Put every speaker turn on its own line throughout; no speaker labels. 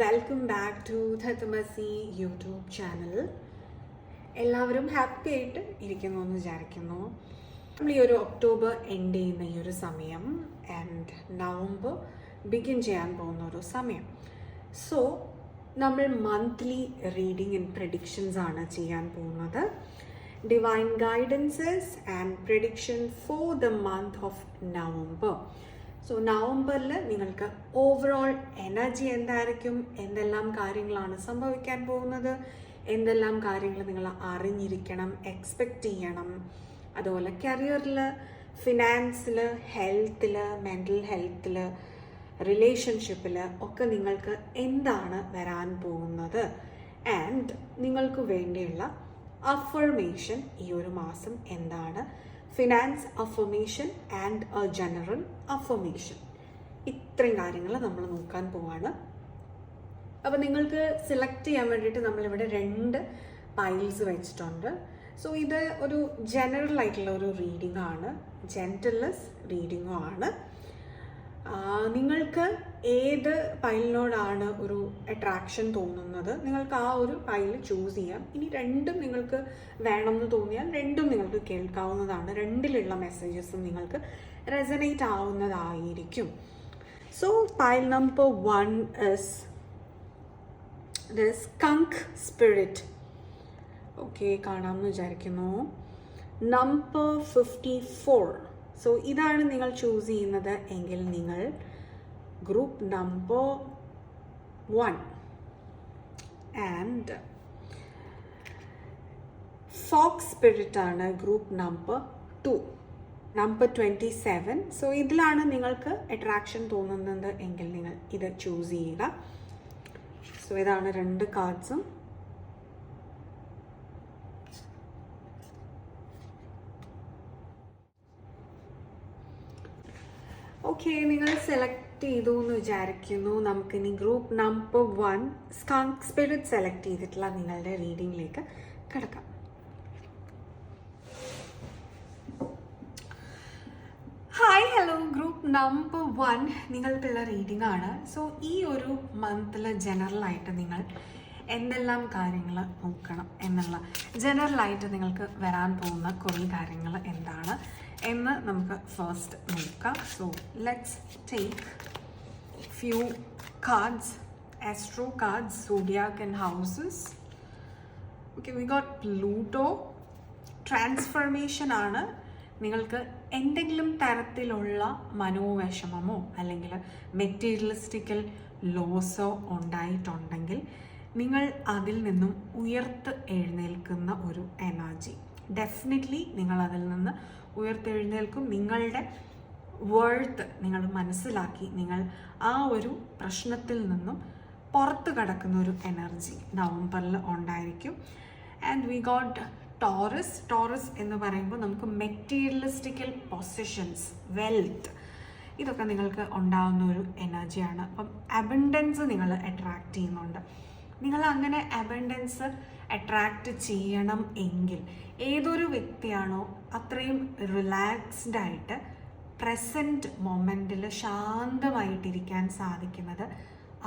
Welcome back to ധത്തുമസി YouTube channel. എല്ലാവരും happy ആയിട്ട് ഇരിക്കുന്നു എന്ന് വിചാരിക്കുന്നു. നമ്മൾ ഈ ഒരു ഒക്ടോബർ എൻഡ് ചെയ്യുന്ന ഈ ഒരു സമയം ആൻഡ് നവംബർ ബിഗിൻ ചെയ്യാൻ പോകുന്ന ഒരു സമയം. സോ നമ്മൾ മന്ത്ലി റീഡിംഗ് ആൻഡ് പ്രഡിക്ഷൻസ് ആണ് ചെയ്യാൻ പോകുന്നത്. Divine guidances and prediction for the month of November. So നവംബറിൽ നിങ്ങൾക്ക് ഓവറോൾ എനർജി എന്തായിരിക്കും, എന്തെല്ലാം കാര്യങ്ങളാണ് സംഭവിക്കാൻ പോകുന്നത്, എന്തെല്ലാം കാര്യങ്ങൾ നിങ്ങൾ അറിഞ്ഞിരിക്കണം, എക്സ്പെക്റ്റ് ചെയ്യണം, അതുപോലെ കരിയറിൽ, ഫിനാൻസിൽ, ഹെൽത്തിൽ, മെൻ്റൽ ഹെൽത്തിൽ, റിലേഷൻഷിപ്പിൽ ഒക്കെ നിങ്ങൾക്ക് എന്താണ് വരാൻ പോകുന്നത് ആൻഡ് നിങ്ങൾക്ക് വേണ്ടിയുള്ള അഫർമേഷൻ ഈ ഒരു മാസം എന്താണ്, finance affirmation and A general affirmation. ഇത്രയും കാര്യങ്ങൾ നമ്മൾ നോക്കാൻ പോവാണ്. അപ്പോൾ നിങ്ങൾക്ക് സെലക്ട് ചെയ്യാൻ വേണ്ടിയിട്ട് നമ്മളിവിടെ 2 പൈൽസ് വെച്ചിട്ടുണ്ട്. സോ ഇത് ഒരു ജനറൽ ആയിട്ടുള്ള ഒരു റീഡിംഗ് ആണ്, ജെൻറ്റിൽനെസ് റീഡിങ്ങും ആണ്. നിങ്ങൾക്ക് ഏത് പൈലിനോടാണ് ഒരു അട്രാക്ഷൻ തോന്നുന്നത് നിങ്ങൾക്ക് ആ ഒരു പൈൽ ചൂസ് ചെയ്യാം. ഇനി രണ്ടും നിങ്ങൾക്ക് വേണമെന്ന് തോന്നിയാൽ രണ്ടും നിങ്ങൾക്ക് കേൾക്കാവുന്നതാണ്. രണ്ടിലുള്ള മെസ്സേജസും നിങ്ങൾക്ക് റെസനേറ്റ് ആവുന്നതായിരിക്കും. So pile number 1 is the skunk spirit. Okay, കാണാമെന്ന് വിചാരിക്കുന്നു. നമ്പർ 54. സോ ഇതാണ് നിങ്ങൾ ചൂസ് ചെയ്യുന്നത് എങ്കിൽ നിങ്ങൾ group number 1 and fox spirit ആണ് ഗ്രൂപ്പ് നമ്പർ 2, നമ്പർ 27. സോ ഇതിലാണ് നിങ്ങൾക്ക് അട്രാക്ഷൻ തോന്നുന്നത് എങ്കിൽ നിങ്ങൾ ഇത് ചൂസ് ചെയ്യുക. സോ ഇതാണ് 2 കാർഡ്സും. ഓക്കെ, നിങ്ങൾ സെലക്ട് ചെയ്തു എന്ന് വിചാരിക്കുന്നു. നമുക്കിനി group number 1 skunk spirit select ചെയ്തിട്ടുള്ള നിങ്ങളുടെ റീഡിങ്ങിലേക്ക് കിടക്കാം. Hi, hello. ഗ്രൂപ്പ് നമ്പർ 1 നിങ്ങൾക്കുള്ള റീഡിംഗ് ആണ്. സോ ഈ ഒരു മന്തിൽ ജനറലായിട്ട് നിങ്ങൾ എന്തെല്ലാം കാര്യങ്ങൾ നോക്കണം എന്നുള്ള ജനറലായിട്ട് നിങ്ങൾക്ക് വരാൻ പോകുന്ന കുറേ കാര്യങ്ങൾ എന്താണ് എന്ന് നമുക്ക് ഫസ്റ്റ് നോക്കാം. So let's take few cards, astro cards, zodiac and houses. Okay, we got Pluto. Transformation ആണ്. നിങ്ങൾക്ക് എന്തെങ്കിലും തരത്തിലുള്ള മനോവിഷമമോ അല്ലെങ്കിൽ മെറ്റീരിയലിസ്റ്റിക്കൽ ലോസോ ഉണ്ടായിട്ടുണ്ടെങ്കിൽ നിങ്ങൾ അതിൽ നിന്നും ഉയർത്ത് എഴുന്നേൽക്കുന്ന ഒരു എനർജി. ഡെഫിനറ്റ്ലി നിങ്ങൾ അതിൽ നിന്ന് ഉയർത്തെഴുന്നേൽക്കും. നിങ്ങളുടെ വേർത്ത് നിങ്ങൾ മനസ്സിലാക്കി നിങ്ങൾ ആ ഒരു പ്രശ്നത്തിൽ നിന്നും പുറത്ത് കടക്കുന്ന ഒരു എനർജി നവംബറിൽ ഉണ്ടായിരിക്കും. And we got Taurus. Taurus എന്ന് പറയുമ്പോൾ നമുക്ക് മെറ്റീരിയലിസ്റ്റിക്കൽ പൊസിഷൻസ്, വെൽത്ത്, ഇതൊക്കെ നിങ്ങൾക്ക് ഉണ്ടാകുന്ന ഒരു എനർജിയാണ്. അപ്പം അബണ്ടൻസ് നിങ്ങൾ അട്രാക്റ്റ് ചെയ്യുന്നുണ്ട്. നിങ്ങൾ അങ്ങനെ അബണ്ടൻസ് അട്രാക്റ്റ് ചെയ്യണം എങ്കിൽ ഏതൊരു വ്യക്തിയാണോ അത്രയും റിലാക്സ്ഡ് ആയിട്ട് പ്രസൻറ്റ് മൊമെൻറ്റിൽ ശാന്തമായിട്ടിരിക്കാൻ സാധിക്കുന്നത്,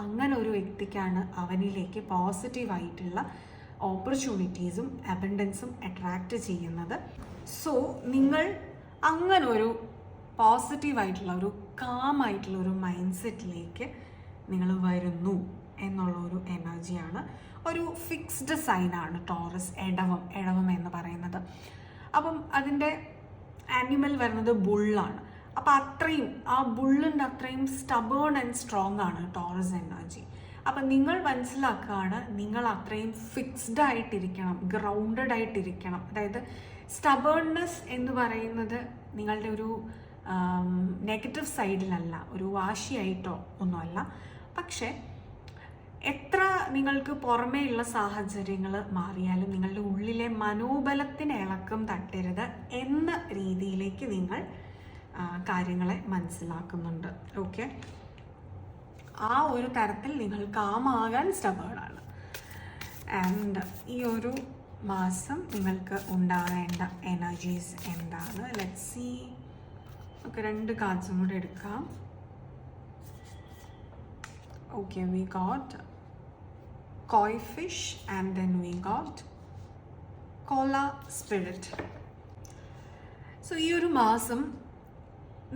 അങ്ങനെ ഒരു വ്യക്തിക്കാണ് അവനിലേക്ക് പോസിറ്റീവായിട്ടുള്ള ഓപ്പർച്യൂണിറ്റീസും അബണ്ടൻസും അട്രാക്റ്റ് ചെയ്യുന്നത്. സോ നിങ്ങൾ അങ്ങനെ ഒരു പോസിറ്റീവായിട്ടുള്ള ഒരു കാമായിട്ടുള്ള ഒരു മൈൻഡ് സെറ്റിലേക്ക് നിങ്ങൾ വരുന്നു എന്നുള്ള ഒരു എനർജിയാണ്. ഒരു ഫിക്സ്ഡ് സൈനാണ് ടോറസ്, എടവം എന്ന് പറയുന്നത്. അപ്പം അതിൻ്റെ ആനിമൽ വരുന്നത് ബുള്ളാണ്. അപ്പം അത്രയും ആ ബുള്ളിൻ്റെ അത്രയും സ്റ്റബേൺ ആൻഡ് സ്ട്രോങ് ആണ് ടോറസ് എനർജി. അപ്പം നിങ്ങൾ മനസ്സിലാക്കുകയാണ് നിങ്ങൾ അത്രയും ഫിക്സ്ഡ് ആയിട്ടിരിക്കണം, ഗ്രൗണ്ടഡ് ആയിട്ടിരിക്കണം. അതായത് സ്റ്റബേൺനെസ് എന്ന് പറയുന്നത് നിങ്ങളുടെ ഒരു നെഗറ്റീവ് സൈഡിലല്ല, ഒരു വാശിയായിട്ടോ ഒന്നുമല്ല. പക്ഷേ എത്ര നിങ്ങൾക്ക് പുറമേയുള്ള സാഹചര്യങ്ങൾ മാറിയാലും നിങ്ങളുടെ ഉള്ളിലെ മനോബലത്തിന് ഇളക്കം തട്ടരുത് എന്ന രീതിയിലേക്ക് നിങ്ങൾ കാര്യങ്ങളെ മനസ്സിലാക്കുന്നുണ്ട്. ഓക്കെ, ആ ഒരു തരത്തിൽ നിങ്ങൾ കാമാകാൻ സ്റ്റബേണാണ്. ആൻഡ് ഈ ഒരു മാസം നിങ്ങൾക്ക് ഉണ്ടാകേണ്ട എനർജീസ് എന്താണ്? Let's see. ഓക്കെ, 2 കാർഡ്സും കൂടെ എടുക്കാം. Okay, we got koi fish, and then we got koala spirit. So ഈ ഒരു മാസം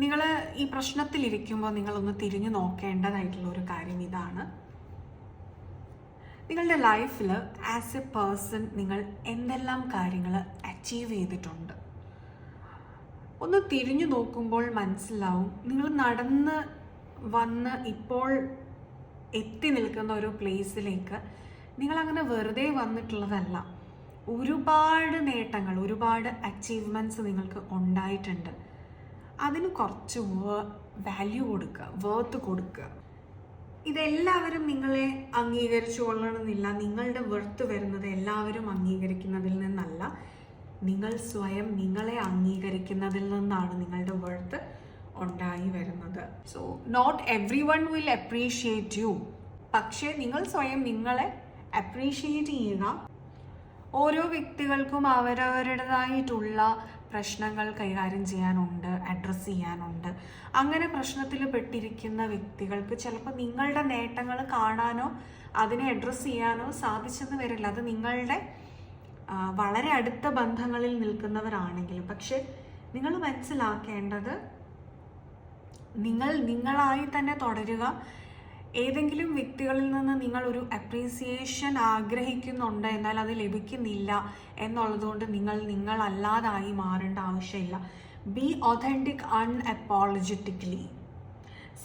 നിങ്ങൾ ഈ പ്രശ്നത്തിലിരിക്കുമ്പോൾ നിങ്ങളൊന്ന് തിരിഞ്ഞു നോക്കേണ്ടതായിട്ടുള്ള ഒരു കാര്യം ഇതാണ്. നിങ്ങളുടെ ലൈഫിൽ ആസ് എ പേഴ്സൺ നിങ്ങൾ എന്തെല്ലാം കാര്യങ്ങൾ അച്ചീവ് ചെയ്തിട്ടുണ്ട്. ഒന്ന് തിരിഞ്ഞു നോക്കുമ്പോൾ മനസ്സിലാവും നിങ്ങൾ നടന്ന് വന്ന് ഇപ്പോൾ എത്തി നിൽക്കുന്ന ഒരു പ്ലേസിലേക്ക് നിങ്ങളങ്ങനെ വെറുതെ വന്നിട്ടുള്ളതല്ല. ഒരുപാട് നേട്ടങ്ങൾ, ഒരുപാട് അച്ചീവ്മെൻറ്റ്സ് നിങ്ങൾക്ക് ഉണ്ടായിട്ടുണ്ട്. അതിന് കുറച്ച് വാല്യൂ കൊടുക്കുക, വേർത്ത് കൊടുക്കുക. ഇതെല്ലാവരും നിങ്ങളെ അംഗീകരിച്ചു കൊള്ളണമെന്നില്ല. നിങ്ങളുടെ വെർത്ത് വരുന്നത് എല്ലാവരും അംഗീകരിക്കുന്നതിൽ നിന്നല്ല, നിങ്ങൾ സ്വയം നിങ്ങളെ അംഗീകരിക്കുന്നതിൽ നിന്നാണ് നിങ്ങളുടെ വെർത്ത് ഉണ്ടായി വരുന്നത്. So not everyone will appreciate you. പക്ഷേ നിങ്ങൾ സ്വയം നിങ്ങളെ അപ്രീഷിയേറ്റ് ചെയ്യുക. ഓരോ വ്യക്തികൾക്കും അവരവരുടേതായിട്ടുള്ള പ്രശ്നങ്ങൾ കൈകാര്യം ചെയ്യാനുണ്ട്, അഡ്രസ്സ് ചെയ്യാനുണ്ട്. അങ്ങനെ പ്രശ്നത്തിൽ പെട്ടിരിക്കുന്ന വ്യക്തികൾക്ക് ചിലപ്പോൾ നിങ്ങളുടെ നേട്ടങ്ങൾ കാണാനോ അതിനെ അഡ്രസ്സ് ചെയ്യാനോ സാധിച്ചെന്ന് വരില്ല. അത് നിങ്ങളുടെ വളരെ അടുത്ത ബന്ധങ്ങളിൽ നിൽക്കുന്നവരാണെങ്കിലും. പക്ഷെ നിങ്ങൾ മനസ്സിലാക്കേണ്ടത്, നിങ്ങൾ നിങ്ങളായി തന്നെ തുടരുക. ഏതെങ്കിലും വ്യക്തികളിൽ നിന്ന് നിങ്ങൾ ഒരു അപ്രീസിയേഷൻ ആഗ്രഹിക്കുന്നുണ്ട്, എന്നാൽ അത് ലഭിക്കുന്നില്ല എന്നുള്ളതുകൊണ്ട് നിങ്ങൾ നിങ്ങളല്ലാതായി മാറേണ്ട ആവശ്യമില്ല. Be authentic unapologetically.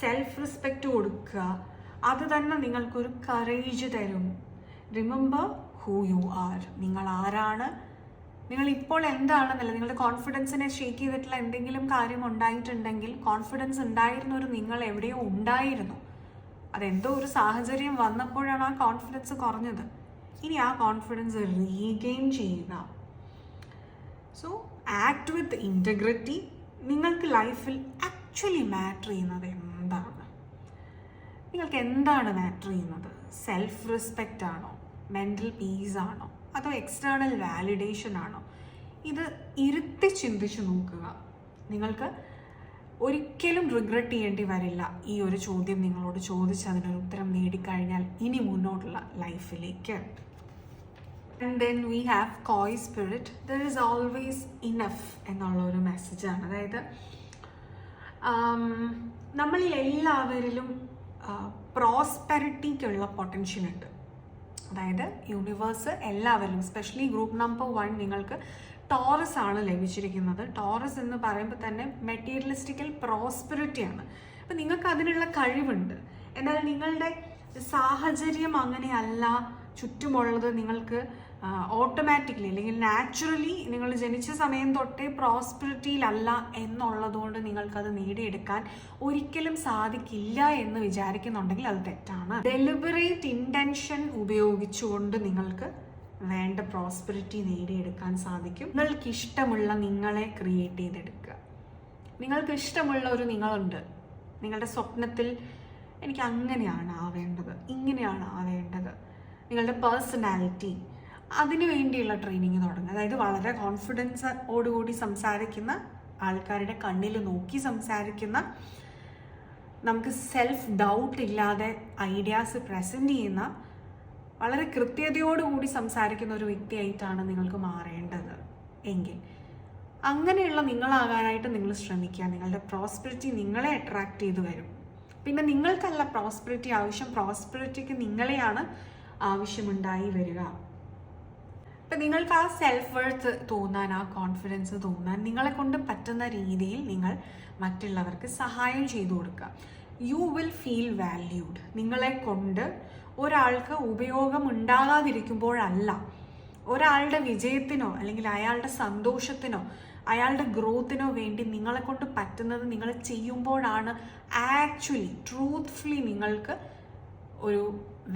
Self respect കൊടുക്കുക. അത് തന്നെ നിങ്ങൾക്കൊരു കറേജ് തരും. Remember who you are. നിങ്ങൾ ആരാണ്, നിങ്ങൾ ഇപ്പോൾ എന്താണെന്നല്ല. നിങ്ങളുടെ കോൺഫിഡൻസിനെ ഷേക്ക് ചെയ്തിട്ടുള്ള എന്തെങ്കിലും കാര്യം ഉണ്ടായിട്ടുണ്ടെങ്കിൽ, കോൺഫിഡൻസ് ഉണ്ടായിരുന്ന ഒരു നിങ്ങൾ എവിടെയോ ഉണ്ടായിരുന്നു, അതെന്തോ ഒരു സാഹചര്യം വന്നപ്പോഴാണ് ആ കോൺഫിഡൻസ് കുറഞ്ഞത്. ഇനി ആ കോൺഫിഡൻസ് റീഗെയിൻ ചെയ്യുക. സോ ആക്ട് വിത്ത് ഇൻറ്റഗ്രിറ്റി. നിങ്ങൾക്ക് ലൈഫിൽ ആക്ച്വലി മാറ്റർ ചെയ്യുന്നത് എന്താണ്? നിങ്ങൾക്ക് എന്താണ് മാറ്റർ ചെയ്യുന്നത്? സെൽഫ് റെസ്പെക്റ്റ് ആണോ, മെൻ്റൽ പീസ് ആണോ, അതോ എക്സ്റ്റേണൽ വാലിഡേഷൻ ആണോ? ഇത് ഇരുത്തി ചിന്തിച്ച് നോക്കുക. നിങ്ങൾക്ക് ഒരിക്കലും റിഗ്രറ്റ് ചെയ്യേണ്ടി വരില്ല ഈ ഒരു ചോദ്യം നിങ്ങളോട് ചോദിച്ച് അതിനൊരു ഉത്തരം നേടിക്കഴിഞ്ഞാൽ ഇനി മുന്നോട്ടുള്ള ലൈഫിലേക്ക്. And then we have koi spirit. There is always enough എന്നുള്ള ഒരു മെസ്സേജാണ്. അതായത് നമ്മളിൽ എല്ലാവരിലും പ്രോസ്പെരിറ്റിക്കുള്ള പൊട്ടൻഷ്യൽ ഉണ്ട്. അതായത് യൂണിവേഴ്സ് എല്ലാവരിലും, സ്പെഷ്യലി ഗ്രൂപ്പ് നമ്പർ 1 നിങ്ങൾക്ക് ടോറസ് ആണ് ലഭിച്ചിരിക്കുന്നത്. ടോറസ് എന്ന് പറയുമ്പോൾ തന്നെ മെറ്റീരിയലിസ്റ്റിക്കൽ പ്രോസ്പെരിറ്റിയാണ്. അപ്പം നിങ്ങൾക്ക് അതിനുള്ള കഴിവുണ്ട്. എന്നാൽ നിങ്ങളുടെ സാഹചര്യം അങ്ങനെയല്ല. ചുറ്റുമുള്ളത് നിങ്ങൾക്ക് ഓട്ടോമാറ്റിക്കലി അല്ലെങ്കിൽ നാച്ചുറലി നിങ്ങൾ ജനിച്ച സമയം തൊട്ടേ പ്രോസ്പെരിറ്റിയിലല്ല എന്നുള്ളതുകൊണ്ട് നിങ്ങൾക്കത് നേടിയെടുക്കാൻ ഒരിക്കലും സാധിക്കില്ല എന്ന് വിചാരിക്കുന്നുണ്ടെങ്കിൽ അത് തെറ്റാണ്. ഡെലിബറേറ്റ് ഇൻറ്റൻഷൻ ഉപയോഗിച്ചുകൊണ്ട് നിങ്ങൾക്ക് വേണ്ട പ്രോസ്പെരിറ്റി നേടിയെടുക്കാൻ സാധിക്കും. നിങ്ങൾക്ക് ഇഷ്ടമുള്ള നിങ്ങളെ ക്രിയേറ്റ് ചെയ്തെടുക്കുക. നിങ്ങൾക്ക് ഇഷ്ടമുള്ള ഒരു നിങ്ങളുണ്ട്. നിങ്ങളുടെ സ്വപ്നത്തിൽ എനിക്ക് അങ്ങനെയാണ് ആവേണ്ടത്, ഇങ്ങനെയാണ് ആവേണ്ടത്. നിങ്ങളുടെ പേഴ്സണാലിറ്റി, അതിനു വേണ്ടിയുള്ള ട്രെയിനിങ് തുടങ്ങുക. അതായത് വളരെ കോൺഫിഡൻസോടുകൂടി സംസാരിക്കുന്ന, ആൾക്കാരുടെ കണ്ണിൽ നോക്കി സംസാരിക്കുന്ന, നമുക്ക് സെൽഫ് ഡൗട്ട് ഇല്ലാതെ ഐഡിയാസ് പ്രസൻറ്റ് ചെയ്യുന്ന, വളരെ കൃത്യതയോടുകൂടി സംസാരിക്കുന്ന ഒരു വ്യക്തിയായിട്ടാണ് നിങ്ങൾക്ക് മാറേണ്ടത് എങ്കിൽ അങ്ങനെയുള്ള നിങ്ങളാകാനായിട്ട് നിങ്ങൾ ശ്രമിക്കുക. നിങ്ങളുടെ പ്രോസ്പെരിറ്റി നിങ്ങളെ അട്രാക്റ്റ് ചെയ്ത് വരും. പിന്നെ നിങ്ങൾക്കല്ല പ്രോസ്പെരിറ്റി ആവശ്യം, പ്രോസ്പെരിറ്റിക്ക് നിങ്ങളെയാണ് ആവശ്യമുണ്ടായി വരിക. ഇപ്പം നിങ്ങൾക്ക് ആ സെൽഫ് വർത്ത് തോന്നാൻ, ആ കോൺഫിഡൻസ് തോന്നാൻ നിങ്ങളെ കൊണ്ട് പറ്റുന്ന രീതിയിൽ നിങ്ങൾ മറ്റുള്ളവർക്ക് സഹായം ചെയ്തു കൊടുക്കുക. U will feel valued. നിങ്ങളെ കൊണ്ട് ഒരാൾക്ക് ഉപയോഗം ഉണ്ടാകാതിരിക്കുമ്പോഴല്ല, ഒരാളുടെ വിജയത്തിനോ അല്ലെങ്കിൽ അയാളുടെ സന്തോഷത്തിനോ അയാളുടെ ഗ്രോത്തിനോ വേണ്ടി നിങ്ങളെ കൊണ്ട് പറ്റുന്നത് നിങ്ങൾ ചെയ്യുമ്പോഴാണ് ആക്ച്വലി ട്രൂത്ത്ഫുള്ളി നിങ്ങൾക്ക് ഒരു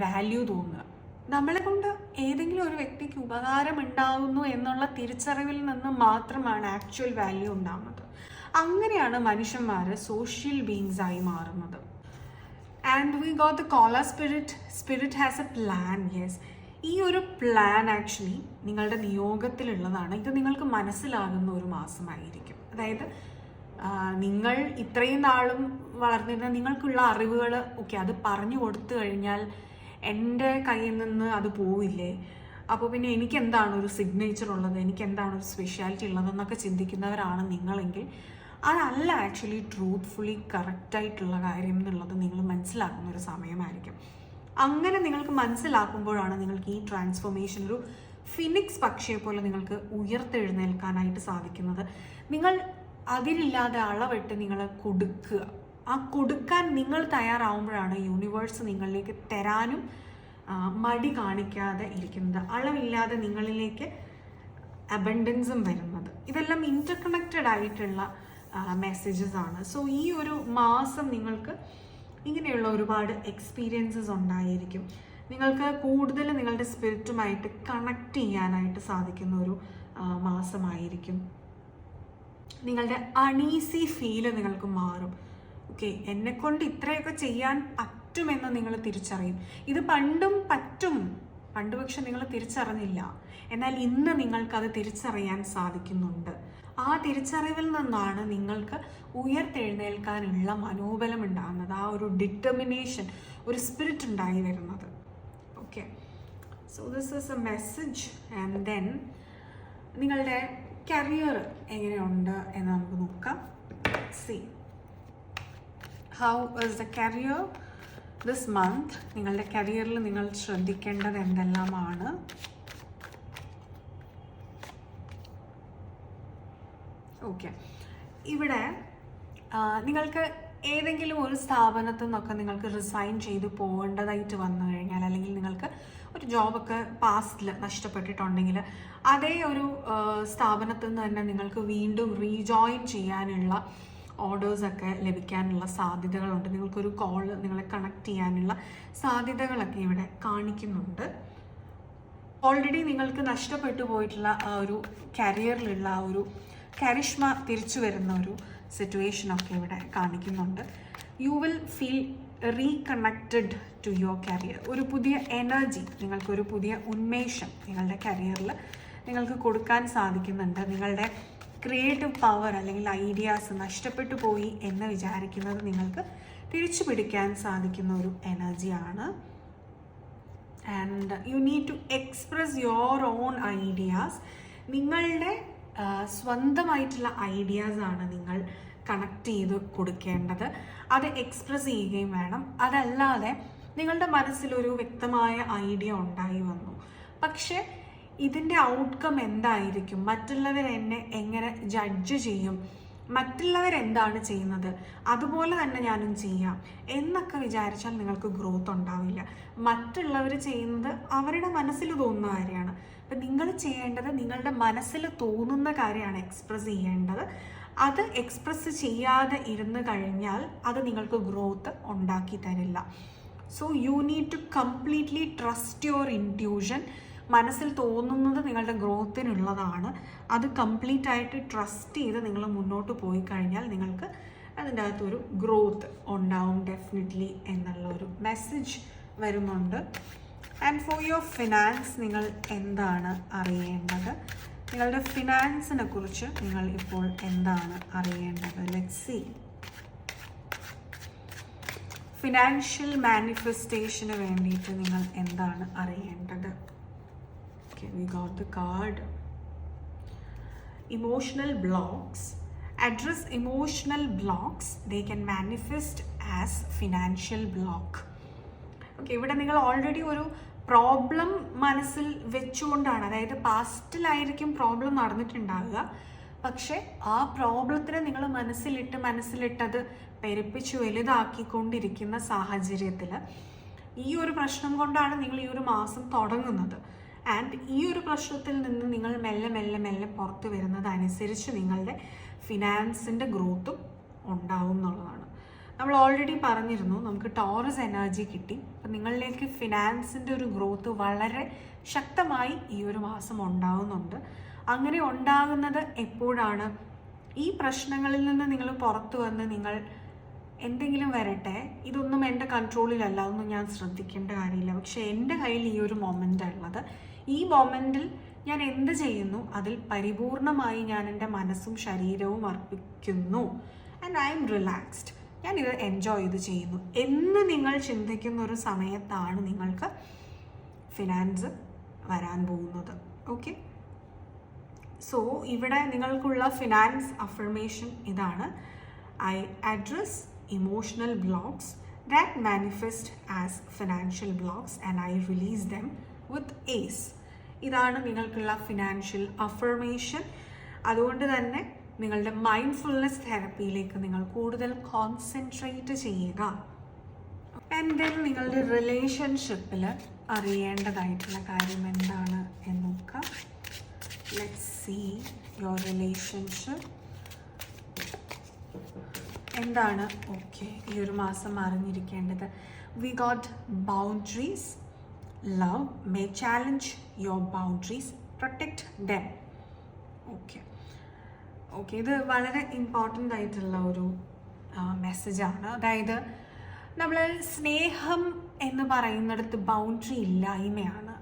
വാല്യൂ തോന്നുക. നമ്മളെ കൊണ്ട് ഏതെങ്കിലും ഒരു വ്യക്തിക്ക് ഉപകാരം ഉണ്ടാകുന്നു എന്നുള്ള തിരിച്ചറിവിൽ നിന്ന് മാത്രമാണ് ആക്ച്വൽ വാല്യൂ ഉണ്ടാകുന്നത്. അങ്ങനെയാണ് മനുഷ്യന്മാർ സോഷ്യൽ ബീയിങ്സ് ആയി മാറുന്നത്. And we got the collar spirit. Spirit has a plan. Yes, ഈ ഒരു പ്ലാൻ ആക്ച്വലി നിങ്ങളുടെ നിയോഗത്തിലുള്ളതാണ്. ഇത് നിങ്ങൾക്ക് മനസ്സിലാകുന്ന ഒരു മാസമായിരിക്കും. അതായത് നിങ്ങൾ ഇത്രയും നാളും വളർന്നിരുന്ന നിങ്ങൾക്കുള്ള അറിവുകൾ ഒക്കെ അത് പറഞ്ഞു കൊടുത്തു കഴിഞ്ഞാൽ എൻ്റെ കയ്യിൽ നിന്ന് അത് പോവില്ലേ, അപ്പോൾ പിന്നെ എനിക്ക് എന്താണ് ഒരു സിഗ്നേച്ചർ ഉള്ളത്, എനിക്ക് എന്താണ് ഒരു സ്പെഷ്യാലിറ്റി ഉള്ളതെന്നൊക്കെ ചിന്തിക്കുന്നവരാണ് നിങ്ങളെങ്കിൽ അതല്ല ആക്ച്വലി ട്രൂത്ത്ഫുള്ളി കറക്റ്റായിട്ടുള്ള കാര്യം എന്നുള്ളത് നിങ്ങൾ മനസ്സിലാക്കുന്ന ഒരു സമയമായിരിക്കും. അങ്ങനെ നിങ്ങൾക്ക് മനസ്സിലാക്കുമ്പോഴാണ് നിങ്ങൾക്ക് ഈ ട്രാൻസ്ഫോർമേഷൻ ഒരു ഫിനിക്സ് പക്ഷിയെ പോലെ നിങ്ങൾക്ക് ഉയർത്തെഴുന്നേൽക്കാനായിട്ട് സാധിക്കുന്നത്. നിങ്ങൾ അതിലില്ലാതെ അളവിട്ട് നിങ്ങൾ കൊടുക്കുക. ആ കൊടുക്കാൻ നിങ്ങൾ തയ്യാറാവുമ്പോഴാണ് യൂണിവേഴ്സ് നിങ്ങളിലേക്ക് തരാനും മടി കാണിക്കാതെ ഇരിക്കുന്നത്. അളവില്ലാതെ നിങ്ങളിലേക്ക് അബണ്ടൻസും വരുന്നത്. ഇതെല്ലാം ഇൻ്റർകണക്റ്റഡ് ആയിട്ടുള്ള മെസ്സേജസ് ആണ്. സോ ഈ ഒരു മാസം നിങ്ങൾക്ക് ഇങ്ങനെയുള്ള ഒരുപാട് എക്സ്പീരിയൻസസ് ഉണ്ടായിരിക്കും. നിങ്ങൾക്ക് കൂടുതൽ നിങ്ങളുടെ സ്പിരിറ്റുമായിട്ട് കണക്ട് ചെയ്യാനായിട്ട് സാധിക്കുന്ന ഒരു മാസമായിരിക്കും. നിങ്ങളുടെ അണീസി ഫീല് നിങ്ങൾക്ക് മാറും. ഓക്കെ, എന്നെക്കൊണ്ട് ഇത്രയൊക്കെ ചെയ്യാൻ പറ്റുമെന്ന് നിങ്ങൾ തിരിച്ചറിയും. ഇത് പണ്ടും പറ്റും, പണ്ട് പക്ഷെ നിങ്ങൾ തിരിച്ചറിഞ്ഞില്ല. എന്നാൽ ഇന്ന് നിങ്ങൾക്കത് തിരിച്ചറിയാൻ സാധിക്കുന്നുണ്ട്. ആ തിരിച്ചറിവിൽ നിന്നാണ് നിങ്ങൾക്ക് ഉയർത്തെഴുന്നേൽക്കാനുള്ള മനോബലം ഉണ്ടാകുന്നത്, ആ ഒരു ഡിറ്റർമിനേഷൻ, ഒരു സ്പിരിറ്റ് ഉണ്ടായി വരുന്നത്. Okay, so this is A message. And then നിങ്ങളുടെ കരിയർ എങ്ങനെയുണ്ട് എന്ന് നമുക്ക് നോക്കാം. See how is the career this month. നിങ്ങളുടെ കരിയറിൽ നിങ്ങൾ ശ്രദ്ധിക്കേണ്ടത് എന്തെല്ലാമാണ്? ഓക്കെ, ഇവിടെ നിങ്ങൾക്ക് ഏതെങ്കിലും ഒരു സ്ഥാപനത്തിൽ നിന്നൊക്കെ നിങ്ങൾക്ക് റിസൈൻ ചെയ്ത് പോകേണ്ടതായിട്ട് വന്നു കഴിഞ്ഞാൽ, അല്ലെങ്കിൽ നിങ്ങൾക്ക് ഒരു ജോബൊക്കെ പാസ്റ്റിൽ നഷ്ടപ്പെട്ടിട്ടുണ്ടെങ്കിൽ അതേ ഒരു സ്ഥാപനത്തിൽ നിന്ന് തന്നെ നിങ്ങൾക്ക് വീണ്ടും റീജോയിൻ ചെയ്യാനുള്ള ഓർഡേഴ്സൊക്കെ ലഭിക്കാനുള്ള സാധ്യതകളുണ്ട്. നിങ്ങൾക്കൊരു കോൾ നിങ്ങളെ കണക്ട് ചെയ്യാനുള്ള സാധ്യതകളൊക്കെ ഇവിടെ കാണിക്കുന്നുണ്ട്. ഓൾറെഡി നിങ്ങൾക്ക് നഷ്ടപ്പെട്ടു പോയിട്ടുള്ള ആ ഒരു കരിയറിലുള്ള ആ ഒരു കരിഷ്മ തിരിച്ചു വരുന്ന ഒരു സിറ്റുവേഷനൊക്കെ ഇവിടെ കാണിക്കുന്നുണ്ട്. You will feel reconnected to your career. ഒരു പുതിയ എനർജി, നിങ്ങൾക്കൊരു പുതിയ ഉന്മേഷം നിങ്ങളുടെ കരിയറിൽ നിങ്ങൾക്ക് കൊടുക്കാൻ സാധിക്കുന്നുണ്ട്. നിങ്ങളുടെ ക്രിയേറ്റീവ് പവർ അല്ലെങ്കിൽ ഐഡിയാസ് നഷ്ടപ്പെട്ടു പോയി എന്ന് വിചാരിക്കുന്നത് നിങ്ങൾക്ക് തിരിച്ചു പിടിക്കാൻ സാധിക്കുന്ന ഒരു എനർജിയാണ്. And you need to express your own ideas. നിങ്ങളുടെ സ്വന്തമായിട്ടുള്ള ഐഡിയാസാണ് നിങ്ങൾ കണക്ട് ചെയ്ത് കൊടുക്കേണ്ടത്. അത് എക്സ്പ്രസ് ചെയ്യുകയും വേണം. അതല്ലാതെ നിങ്ങളുടെ മനസ്സിലൊരു വ്യക്തമായ ഐഡിയ ഉണ്ടായി വന്നു, പക്ഷെ ഇതിൻ്റെ ഔട്ട്കം എന്തായിരിക്കും, മറ്റുള്ളവർ എന്നെ എങ്ങനെ ജഡ്ജ് ചെയ്യും, മറ്റുള്ളവരെന്താണ് ചെയ്യുന്നത് അതുപോലെ തന്നെ ഞാനും ചെയ്യാം എന്നൊക്കെ വിചാരിച്ചാൽ നിങ്ങൾക്ക് ഗ്രോത്ത് ഉണ്ടാവില്ല. മറ്റുള്ളവർ ചെയ്യുന്നത് അവരുടെ മനസ്സിൽ തോന്നുന്ന കാര്യമാണ്. അപ്പം നിങ്ങൾ ചെയ്യേണ്ടത് നിങ്ങളുടെ മനസ്സിൽ തോന്നുന്ന കാര്യമാണ് എക്സ്പ്രസ് ചെയ്യേണ്ടത്. അത് എക്സ്പ്രസ് ചെയ്യാതെ ഇരുന്ന് കഴിഞ്ഞാൽ അത് നിങ്ങൾക്ക് ഗ്രോത്ത് ഉണ്ടാക്കി തരില്ല. So you need to completely trust your intuition. മനസ്സിൽ തോന്നുന്നത് നിങ്ങളുടെ ഗ്രോത്തിനുള്ളതാണ്. അത് കംപ്ലീറ്റ് ആയിട്ട് ട്രസ്റ്റ് ചെയ്ത് നിങ്ങൾ മുന്നോട്ട് പോയി കഴിഞ്ഞാൽ നിങ്ങൾക്ക് അതിൻ്റെ അകത്തൊരു ഗ്രോത്ത് ഉണ്ടാവും ഡെഫിനറ്റ്ലി എന്നുള്ള ഒരു മെസ്സേജ് വരുന്നുണ്ട്. ആൻഡ് ഫോർ യുവർ ഫിനാൻസ് നിങ്ങൾ എന്താണ് അറിയേണ്ടത്? നിങ്ങളുടെ ഫിനാൻസിനെ കുറിച്ച് നിങ്ങൾ ഇപ്പോൾ എന്താണ് അറിയേണ്ടത്? Let's see. ഫിനാൻഷ്യൽ മാനിഫെസ്റ്റേഷന് വേണ്ടിയിട്ട് നിങ്ങൾ എന്താണ് അറിയേണ്ടത്? We got the card. Emotional blocks. Address emotional blocks. They can manifest as financial block. Okay, ഇവിടെ നിങ്ങൾ ഓൾറെഡി ഒരു പ്രോബ്ലം മനസ്സിൽ വെച്ചുകൊണ്ടാണ്, അതായത് പാസ്റ്റിലായിരിക്കും പ്രോബ്ലം നടന്നിട്ടുണ്ടാവുക, പക്ഷെ ആ പ്രോബ്ലത്തിനെ നിങ്ങൾ മനസ്സിലിട്ടത് പെരുപ്പിച്ച് വലുതാക്കിക്കൊണ്ടിരിക്കുന്ന സാഹചര്യത്തിൽ ഈ ഒരു പ്രശ്നം കൊണ്ടാണ് നിങ്ങൾ ഈ ഒരു മാസം തുടങ്ങുന്നത്. ആൻഡ് ഈ ഒരു പ്രശ്നത്തിൽ നിന്ന് നിങ്ങൾ മെല്ലെ മെല്ലെ മെല്ലെ പുറത്ത് വരുന്നതനുസരിച്ച് നിങ്ങളുടെ ഫിനാൻസിൻ്റെ ഗ്രോത്തും ഉണ്ടാവും എന്നുള്ളതാണ്. നമ്മൾ ഓൾറെഡി പറഞ്ഞിരുന്നു, നമുക്ക് ടോറസ് എനർജി കിട്ടി. അപ്പം നിങ്ങളിലേക്ക് ഫിനാൻസിൻ്റെ ഒരു ഗ്രോത്ത് വളരെ ശക്തമായി ഈ ഒരു മാസം ഉണ്ടാകുന്നുണ്ട്. അങ്ങനെ ഉണ്ടാകുന്നത് എപ്പോഴാണ്? ഈ പ്രശ്നങ്ങളിൽ നിന്ന് നിങ്ങൾ പുറത്തു വന്ന് നിങ്ങൾ എന്തെങ്കിലും വരട്ടെ, ഇതൊന്നും എൻ്റെ കൺട്രോളിലല്ല, അതൊന്നും ഞാൻ ശ്രദ്ധിക്കേണ്ട കാര്യമില്ല, പക്ഷെ എൻ്റെ കയ്യിൽ ഈ ഒരു മൊമെൻ്റ് ഉള്ളത്, ഈ മൊമെൻറ്റിൽ ഞാൻ എന്ത് ചെയ്യുന്നു അതിൽ പരിപൂർണമായി ഞാൻ എൻ്റെ മനസ്സും ശരീരവും അർപ്പിക്കുന്നു. And I M relaxed. ഞാനിത് എൻജോയ് ചെയ്ത് ചെയ്യുന്നു എന്ന് നിങ്ങൾ ചിന്തിക്കുന്ന ഒരു സമയത്താണ് നിങ്ങൾക്ക് ഫിനാൻസ് വരാൻ പോകുന്നത്. ഓക്കെ, സോ ഇവിടെ നിങ്ങൾക്കുള്ള ഫിനാൻസ് അഫർമേഷൻ ഇതാണ്: I address emotional blocks that manifest as financial blocks and I release them with ease. ഇതാണ് നിങ്ങൾക്കുള്ള ഫിനാൻഷ്യൽ അഫർമേഷൻ. അതുകൊണ്ട് തന്നെ നിങ്ങളുടെ മൈൻഡ്ഫുൾനെസ് തെറപ്പിയിലേക്ക് നിങ്ങൾ കൂടുതൽ കോൺസെൻട്രേറ്റ് ചെയ്യുക. ആൻഡ് ദെൻ നിങ്ങളുടെ റിലേഷൻഷിപ്പിൽ അറിയേണ്ടതായിട്ടുള്ള കാര്യം എന്താണ് എന്ന് നോക്കാം. ലെറ്റ്സ് സീ യുവർ റിലേഷൻഷിപ്പ് എന്താണ്. ഓക്കെ, ഈ ഒരു മാസം അറിഞ്ഞിരിക്കേണ്ടത്: we got boundaries, love may challenge your boundaries, protect them. Okay, ഇത് വളരെ ഇമ്പോർട്ടൻ്റ് ആയിട്ടുള്ള ഒരു മെസ്സേജാണ്. അതായത് നമ്മൾ സ്നേഹം എന്ന് പറയുന്നിടത്ത് ബൗണ്ടറി ഇല്ലായ്മയാണ്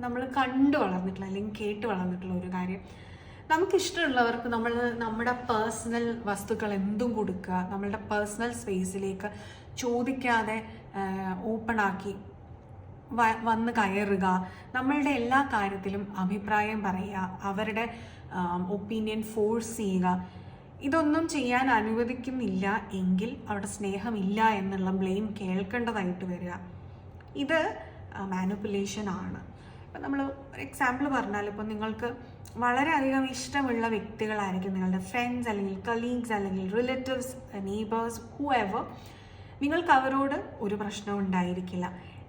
നമ്മൾ കണ്ടു വളർന്നിട്ടുള്ള അല്ലെങ്കിൽ കേട്ട് വളർന്നിട്ടുള്ള ഒരു കാര്യം. നമുക്കിഷ്ടമുള്ളവർക്ക് നമ്മുടെ പേഴ്സണൽ വസ്തുക്കൾ എന്തും കൊടുക്കുക, നമ്മളുടെ പേഴ്സണൽ സ്പേസിലേക്ക് ചോദിക്കാതെ ഓപ്പണാക്കി വന്ന് കയറുക, നമ്മളുടെ എല്ലാ കാര്യത്തിലും അഭിപ്രായം പറയുക, അവരുടെ ഒപ്പീനിയൻ ഫോഴ്സ് ചെയ്യുക, ഇതൊന്നും ചെയ്യാൻ അനുവദിക്കുന്നില്ല എങ്കിൽ അവിടെ സ്നേഹമില്ല എന്നുള്ള ബ്ലെയിം കേൾക്കേണ്ടതായിട്ട് വരിക. ഇത് മാനിപ്പുലേഷൻ ആണ്. ഇപ്പം നമ്മൾ ഒരു എക്സാമ്പിൾ പറഞ്ഞാൽ, ഇപ്പോൾ നിങ്ങൾക്ക് വളരെയധികം ഇഷ്ടമുള്ള വ്യക്തികളായിരിക്കും നിങ്ങളുടെ ഫ്രണ്ട്സ് അല്ലെങ്കിൽ കലീഗ്സ് അല്ലെങ്കിൽ റിലേറ്റീവ്സ്, നെയ്ബേഴ്സ്, ഹൂഎവർ. നിങ്ങൾക്ക് അവരോട് ഒരു പ്രശ്നവും ഉണ്ടായിരിക്കില്ല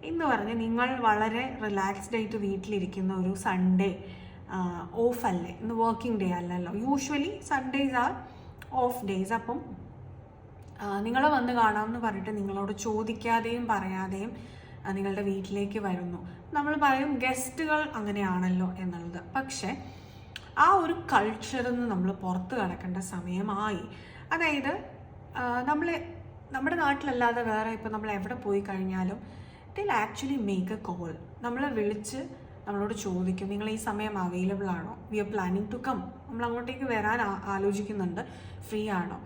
എന്ന് പറഞ്ഞ് നിങ്ങൾ വളരെ റിലാക്സ്ഡ് ആയിട്ട് വീട്ടിലിരിക്കുന്ന ഒരു സൺഡേ ഓഫ് അല്ലേ, ഇന്ന് വർക്കിംഗ് ഡേ അല്ലല്ലോ, usually Sundays are off days. അപ്പം നിങ്ങളെ വന്ന് കാണാമെന്ന് പറഞ്ഞിട്ട് നിങ്ങളോട് ചോദിക്കാതെയും പറയാതെയും നിങ്ങളുടെ വീട്ടിലേക്ക് വരുന്നു. നമ്മൾ പറയും ഗസ്റ്റുകൾ അങ്ങനെയാണല്ലോ എന്നുള്ളത്. പക്ഷെ ആ ഒരു കൾച്ചറിൽ നിന്ന് നമ്മൾ പുറത്ത് കടക്കേണ്ട സമയമായി. അതായത് നമ്മുടെ നാട്ടിലല്ലാതെ വേറെ ഇപ്പോൾ നമ്മൾ എവിടെ പോയി കഴിഞ്ഞാലും they'll actually make a call. നമ്മളെ വിളിച്ച് നമ്മളോട് ചോദിക്കും, നിങ്ങൾ ഈ സമയം അവൈലബിൾ ആണോ, we are planning to come, നമ്മൾ അങ്ങോട്ടേക്ക് വരാൻ ആലോചിക്കുന്നുണ്ട്, ഫ്രീ ആണോ.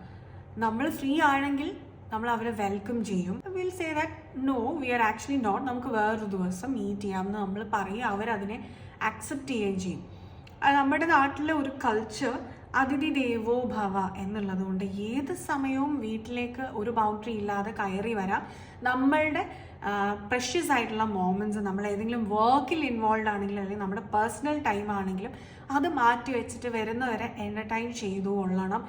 നമ്മൾ ഫ്രീ ആണെങ്കിൽ നമ്മൾ അവരെ വെൽക്കം ചെയ്യും. Will say that no we are actually not, നമുക്ക് വേറൊരു ദിവസം മീറ്റ് ചെയ്യാമെന്ന് നമ്മൾ പറയും. അവരതിനെ ആക്സെപ്റ്റ് ചെയ്യുകയും ചെയ്യും. നമ്മുടെ നാട്ടിലെ ഒരു കൾച്ചർ അതിഥി ദേവോ ഭവ എന്നുള്ളത് കൊണ്ട് ഏത് സമയവും വീട്ടിലേക്ക് ഒരു ബൗണ്ടറി ഇല്ലാതെ കയറി വരാം. നമ്മളുടെ പ്രഷ്യസ് ആയിട്ടുള്ള മോമെൻറ്റ്സ്, നമ്മൾ ഏതെങ്കിലും വർക്കിൽ ഇൻവോൾവ് ആണെങ്കിലും അല്ലെങ്കിൽ നമ്മുടെ പേഴ്സണൽ ടൈം ആണെങ്കിലും അത് മാറ്റി വെച്ചിട്ട് വരുന്നവരെ എൻ്റർടൈൻ ചെയ്തു കൊള്ളണം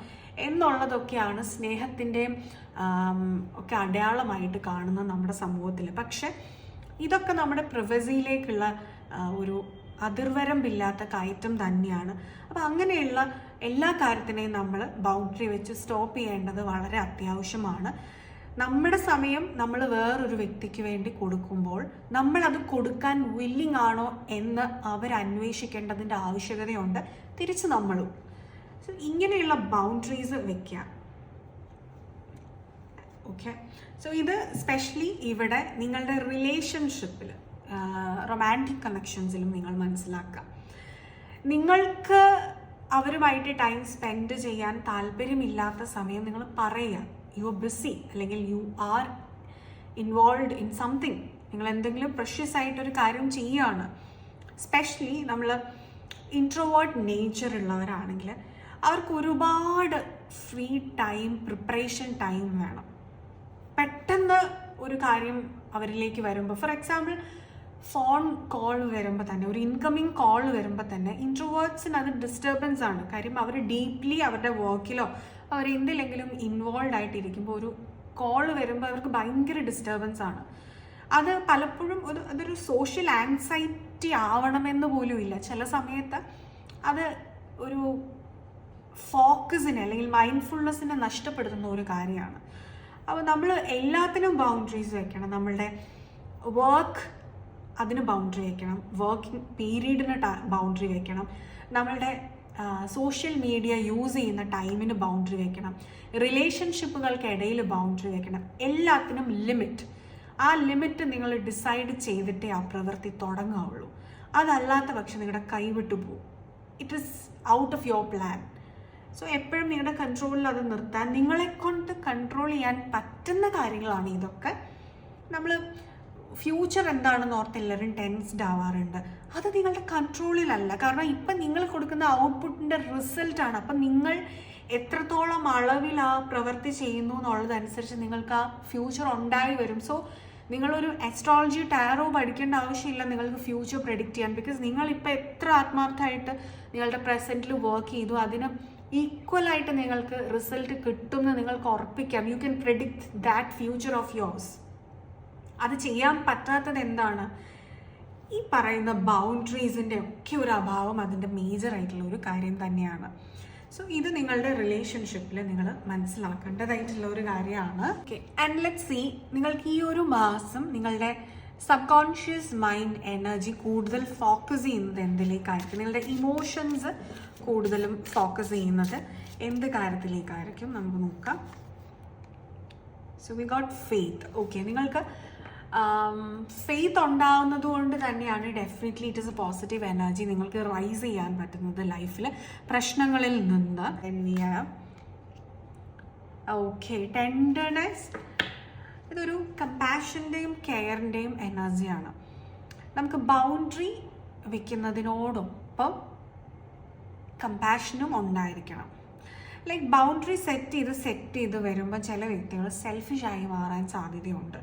എന്നുള്ളതൊക്കെയാണ് സ്നേഹത്തിൻ്റെയും ഒക്കെ അടയാളമായിട്ട് കാണുന്നത് നമ്മുടെ സമൂഹത്തിൽ. പക്ഷെ ഇതൊക്കെ നമ്മുടെ പ്രിവസിയിലേക്കുള്ള ഒരു അതിർവരമ്പില്ലാത്ത കയറ്റം തന്നെയാണ്. അപ്പം അങ്ങനെയുള്ള എല്ലാ കാര്യത്തിനെയും നമ്മൾ ബൗണ്ടറി വെച്ച് സ്റ്റോപ്പ് ചെയ്യേണ്ടത് വളരെ അത്യാവശ്യമാണ്. നമ്മുടെ സമയം നമ്മൾ വേറൊരു വ്യക്തിക്ക് വേണ്ടി കൊടുക്കുമ്പോൾ നമ്മളത് കൊടുക്കാൻ വില്ലിങ് ആണോ എന്ന് അവരന്വേഷിക്കേണ്ടതിൻ്റെ ആവശ്യകതയുണ്ട്. തിരിച്ച് നമ്മളും ഇങ്ങനെയുള്ള ബൗണ്ടറീസ് വെക്കുക. ഓക്കെ, സോ ഇത് സ്പെഷ്യലി ഇവിടെ നിങ്ങളുടെ റിലേഷൻഷിപ്പിൽ, റൊമാൻറ്റിക് കണക്ഷൻസിലും നിങ്ങൾ മനസ്സിലാക്കുക. നിങ്ങൾക്ക് അവരുമായിട്ട് ടൈം സ്പെൻഡ് ചെയ്യാൻ താല്പര്യമില്ലാത്ത സമയം നിങ്ങൾ പറയുക, യു ആർ ബിസി അല്ലെങ്കിൽ you are involve in something, നിങ്ങൾ എന്തെങ്കിലും പ്രഷ്യസ് ആയിട്ടൊരു കാര്യം ചെയ്യുകയാണ്. സ്പെഷ്യലി നമ്മൾ ഇൻട്രോവേർട്ട് നേച്ചർ ഉള്ളവരാണെങ്കിൽ അവർക്ക് ഒരുപാട് ഫ്രീ ടൈം, പ്രിപ്പറേഷൻ ടൈം വേണം. പെട്ടെന്ന് ഒരു കാര്യം അവരിലേക്ക് വരുമ്പോൾ, ഫോർ എക്സാമ്പിൾ ഫോൺ കോൾ വരുമ്പോൾ തന്നെ, ഒരു ഇൻകമിങ് കോൾ വരുമ്പോൾ തന്നെ ഇൻട്രോവേർട്സിന് അത് ഡിസ്റ്റർബൻസ് ആണ്. കാര്യം അവർ ഡീപ്ലി അവരുടെ വർക്കിലോ അവർ എന്തിലെങ്കിലും ഇൻവോൾവ് ആയിട്ടിരിക്കുമ്പോൾ ഒരു കോൾ വരുമ്പോൾ അവർക്ക് ഭയങ്കര ഡിസ്റ്റർബൻസ് ആണ്. അത് പലപ്പോഴും അതൊരു സോഷ്യൽ ആൻസൈറ്റി ആവണമെന്ന് പോലും ഇല്ല. ചില സമയത്ത് അത് ഒരു ഫോക്കസിനെ അല്ലെങ്കിൽ മൈൻഡ്ഫുൾനെസ്സിനെ നഷ്ടപ്പെടുത്തുന്ന ഒരു കാര്യമാണ്. അപ്പോൾ നമ്മൾ എല്ലാത്തിനും ബൗണ്ടറീസ് വെക്കണം. നമ്മളുടെ വർക്ക്, അതിന് ബൗണ്ടറി വെക്കണം. വർക്കിംഗ് പീരീഡിന് ബൗണ്ടറി വെക്കണം. നമ്മളുടെ സോഷ്യൽ മീഡിയ യൂസ് ചെയ്യുന്ന ടൈമിന് ബൗണ്ടറി വെക്കണം. റിലേഷൻഷിപ്പുകൾക്കിടയിൽ ബൗണ്ടറി വെക്കണം. എല്ലാത്തിനും ലിമിറ്റ്. ആ ലിമിറ്റ് നിങ്ങൾ ഡിസൈഡ് ചെയ്തിട്ടേ ആ പ്രവൃത്തി തുടങ്ങാവുള്ളൂ. അതല്ലാത്ത പക്ഷം നിങ്ങളുടെ കൈവിട്ടു പോകും. It is out of your plan. So എപ്പോഴും നിങ്ങളുടെ കൺട്രോളിൽ അത് നിർത്താൻ, നിങ്ങളെ കൊണ്ട് കൺട്രോൾ ചെയ്യാൻ പറ്റുന്ന കാര്യങ്ങളാണ് ഇതൊക്കെ. നമ്മൾ ഫ്യൂച്ചർ എന്താണെന്ന് ഓർത്ത് എല്ലാവരും ടെൻസ്ഡ് ആവാറുണ്ട്. അത് നിങ്ങളുടെ കൺട്രോളിലല്ല. കാരണം ഇപ്പം നിങ്ങൾ കൊടുക്കുന്ന ഔട്ട്പുട്ടിൻ്റെ റിസൾട്ടാണ്. അപ്പം നിങ്ങൾ എത്രത്തോളം അളവിൽ ആ പ്രവൃത്തി ചെയ്യുന്നു എന്നുള്ളതനുസരിച്ച് നിങ്ങൾക്ക് ആ ഫ്യൂച്ചർ ഉണ്ടായി വരും. സോ നിങ്ങളൊരു അസ്ട്രോളജി ടാറോ പഠിക്കേണ്ട ആവശ്യമില്ല നിങ്ങൾക്ക് ഫ്യൂച്ചർ പ്രെഡിക്റ്റ് ചെയ്യാൻ. ബിക്കോസ് നിങ്ങളിപ്പോൾ എത്ര ആത്മാർത്ഥമായിട്ട് നിങ്ങളുടെ പ്രസൻറ്റിൽ വർക്ക് ചെയ്തു, അതിന് ഈക്വലായിട്ട് നിങ്ങൾക്ക് റിസൾട്ട് കിട്ടുമെന്ന് നിങ്ങൾക്ക് ഉറപ്പിക്കാം. You can predict that future of yours. അത് ചെയ്യാൻ പറ്റാത്തത് എന്താണ്? ഈ പറയുന്ന ബൗണ്ടറീസിൻ്റെ ഒക്കെ ഒരു അഭാവം അതിൻ്റെ മേജറായിട്ടുള്ള ഒരു കാര്യം തന്നെയാണ്. സോ ഇത് നിങ്ങളുടെ റിലേഷൻഷിപ്പിൽ നിങ്ങൾ മനസ്സിലാക്കേണ്ടതായിട്ടുള്ള ഒരു കാര്യമാണ്. ഓക്കെ, ആൻഡ് ലെറ്റ് സീ, നിങ്ങൾക്ക് ഈ ഒരു മാസം നിങ്ങളുടെ സബ് കോൺഷ്യസ് മൈൻഡ് എനർജി കൂടുതൽ ഫോക്കസ് ചെയ്യുന്നത് എന്തിലേക്കായിരിക്കും? നിങ്ങളുടെ ഇമോഷൻസ് കൂടുതലും ഫോക്കസ് ചെയ്യുന്നത് എന്ത് കാര്യത്തിലേക്കായിരിക്കും? നമുക്ക് നോക്കാം. So we got faith. Okay, നിങ്ങൾക്ക് ഫെയ്ത്ത് ഉണ്ടാവുന്നത് കൊണ്ട് തന്നെയാണ് definitely it is A positive energy നിങ്ങൾക്ക് റൈസ് ചെയ്യാൻ പറ്റുന്നത് ലൈഫിൽ പ്രശ്നങ്ങളിൽ നിന്ന്. ഓക്കെ, ടെൻഡർനെസ്, ഇതൊരു കമ്പാഷൻ്റെയും കെയറിൻ്റെയും എനർജിയാണ്. നമുക്ക് ബൗണ്ടറി വെക്കുന്നതിനോടൊപ്പം കമ്പാഷനും ഉണ്ടായിരിക്കണം. ലൈക്ക് ബൗണ്ടറി സെറ്റ് ചെയ്ത് വരുമ്പോൾ ചില വ്യക്തികൾ സെൽഫിഷായി മാറാൻ സാധ്യതയുണ്ട്.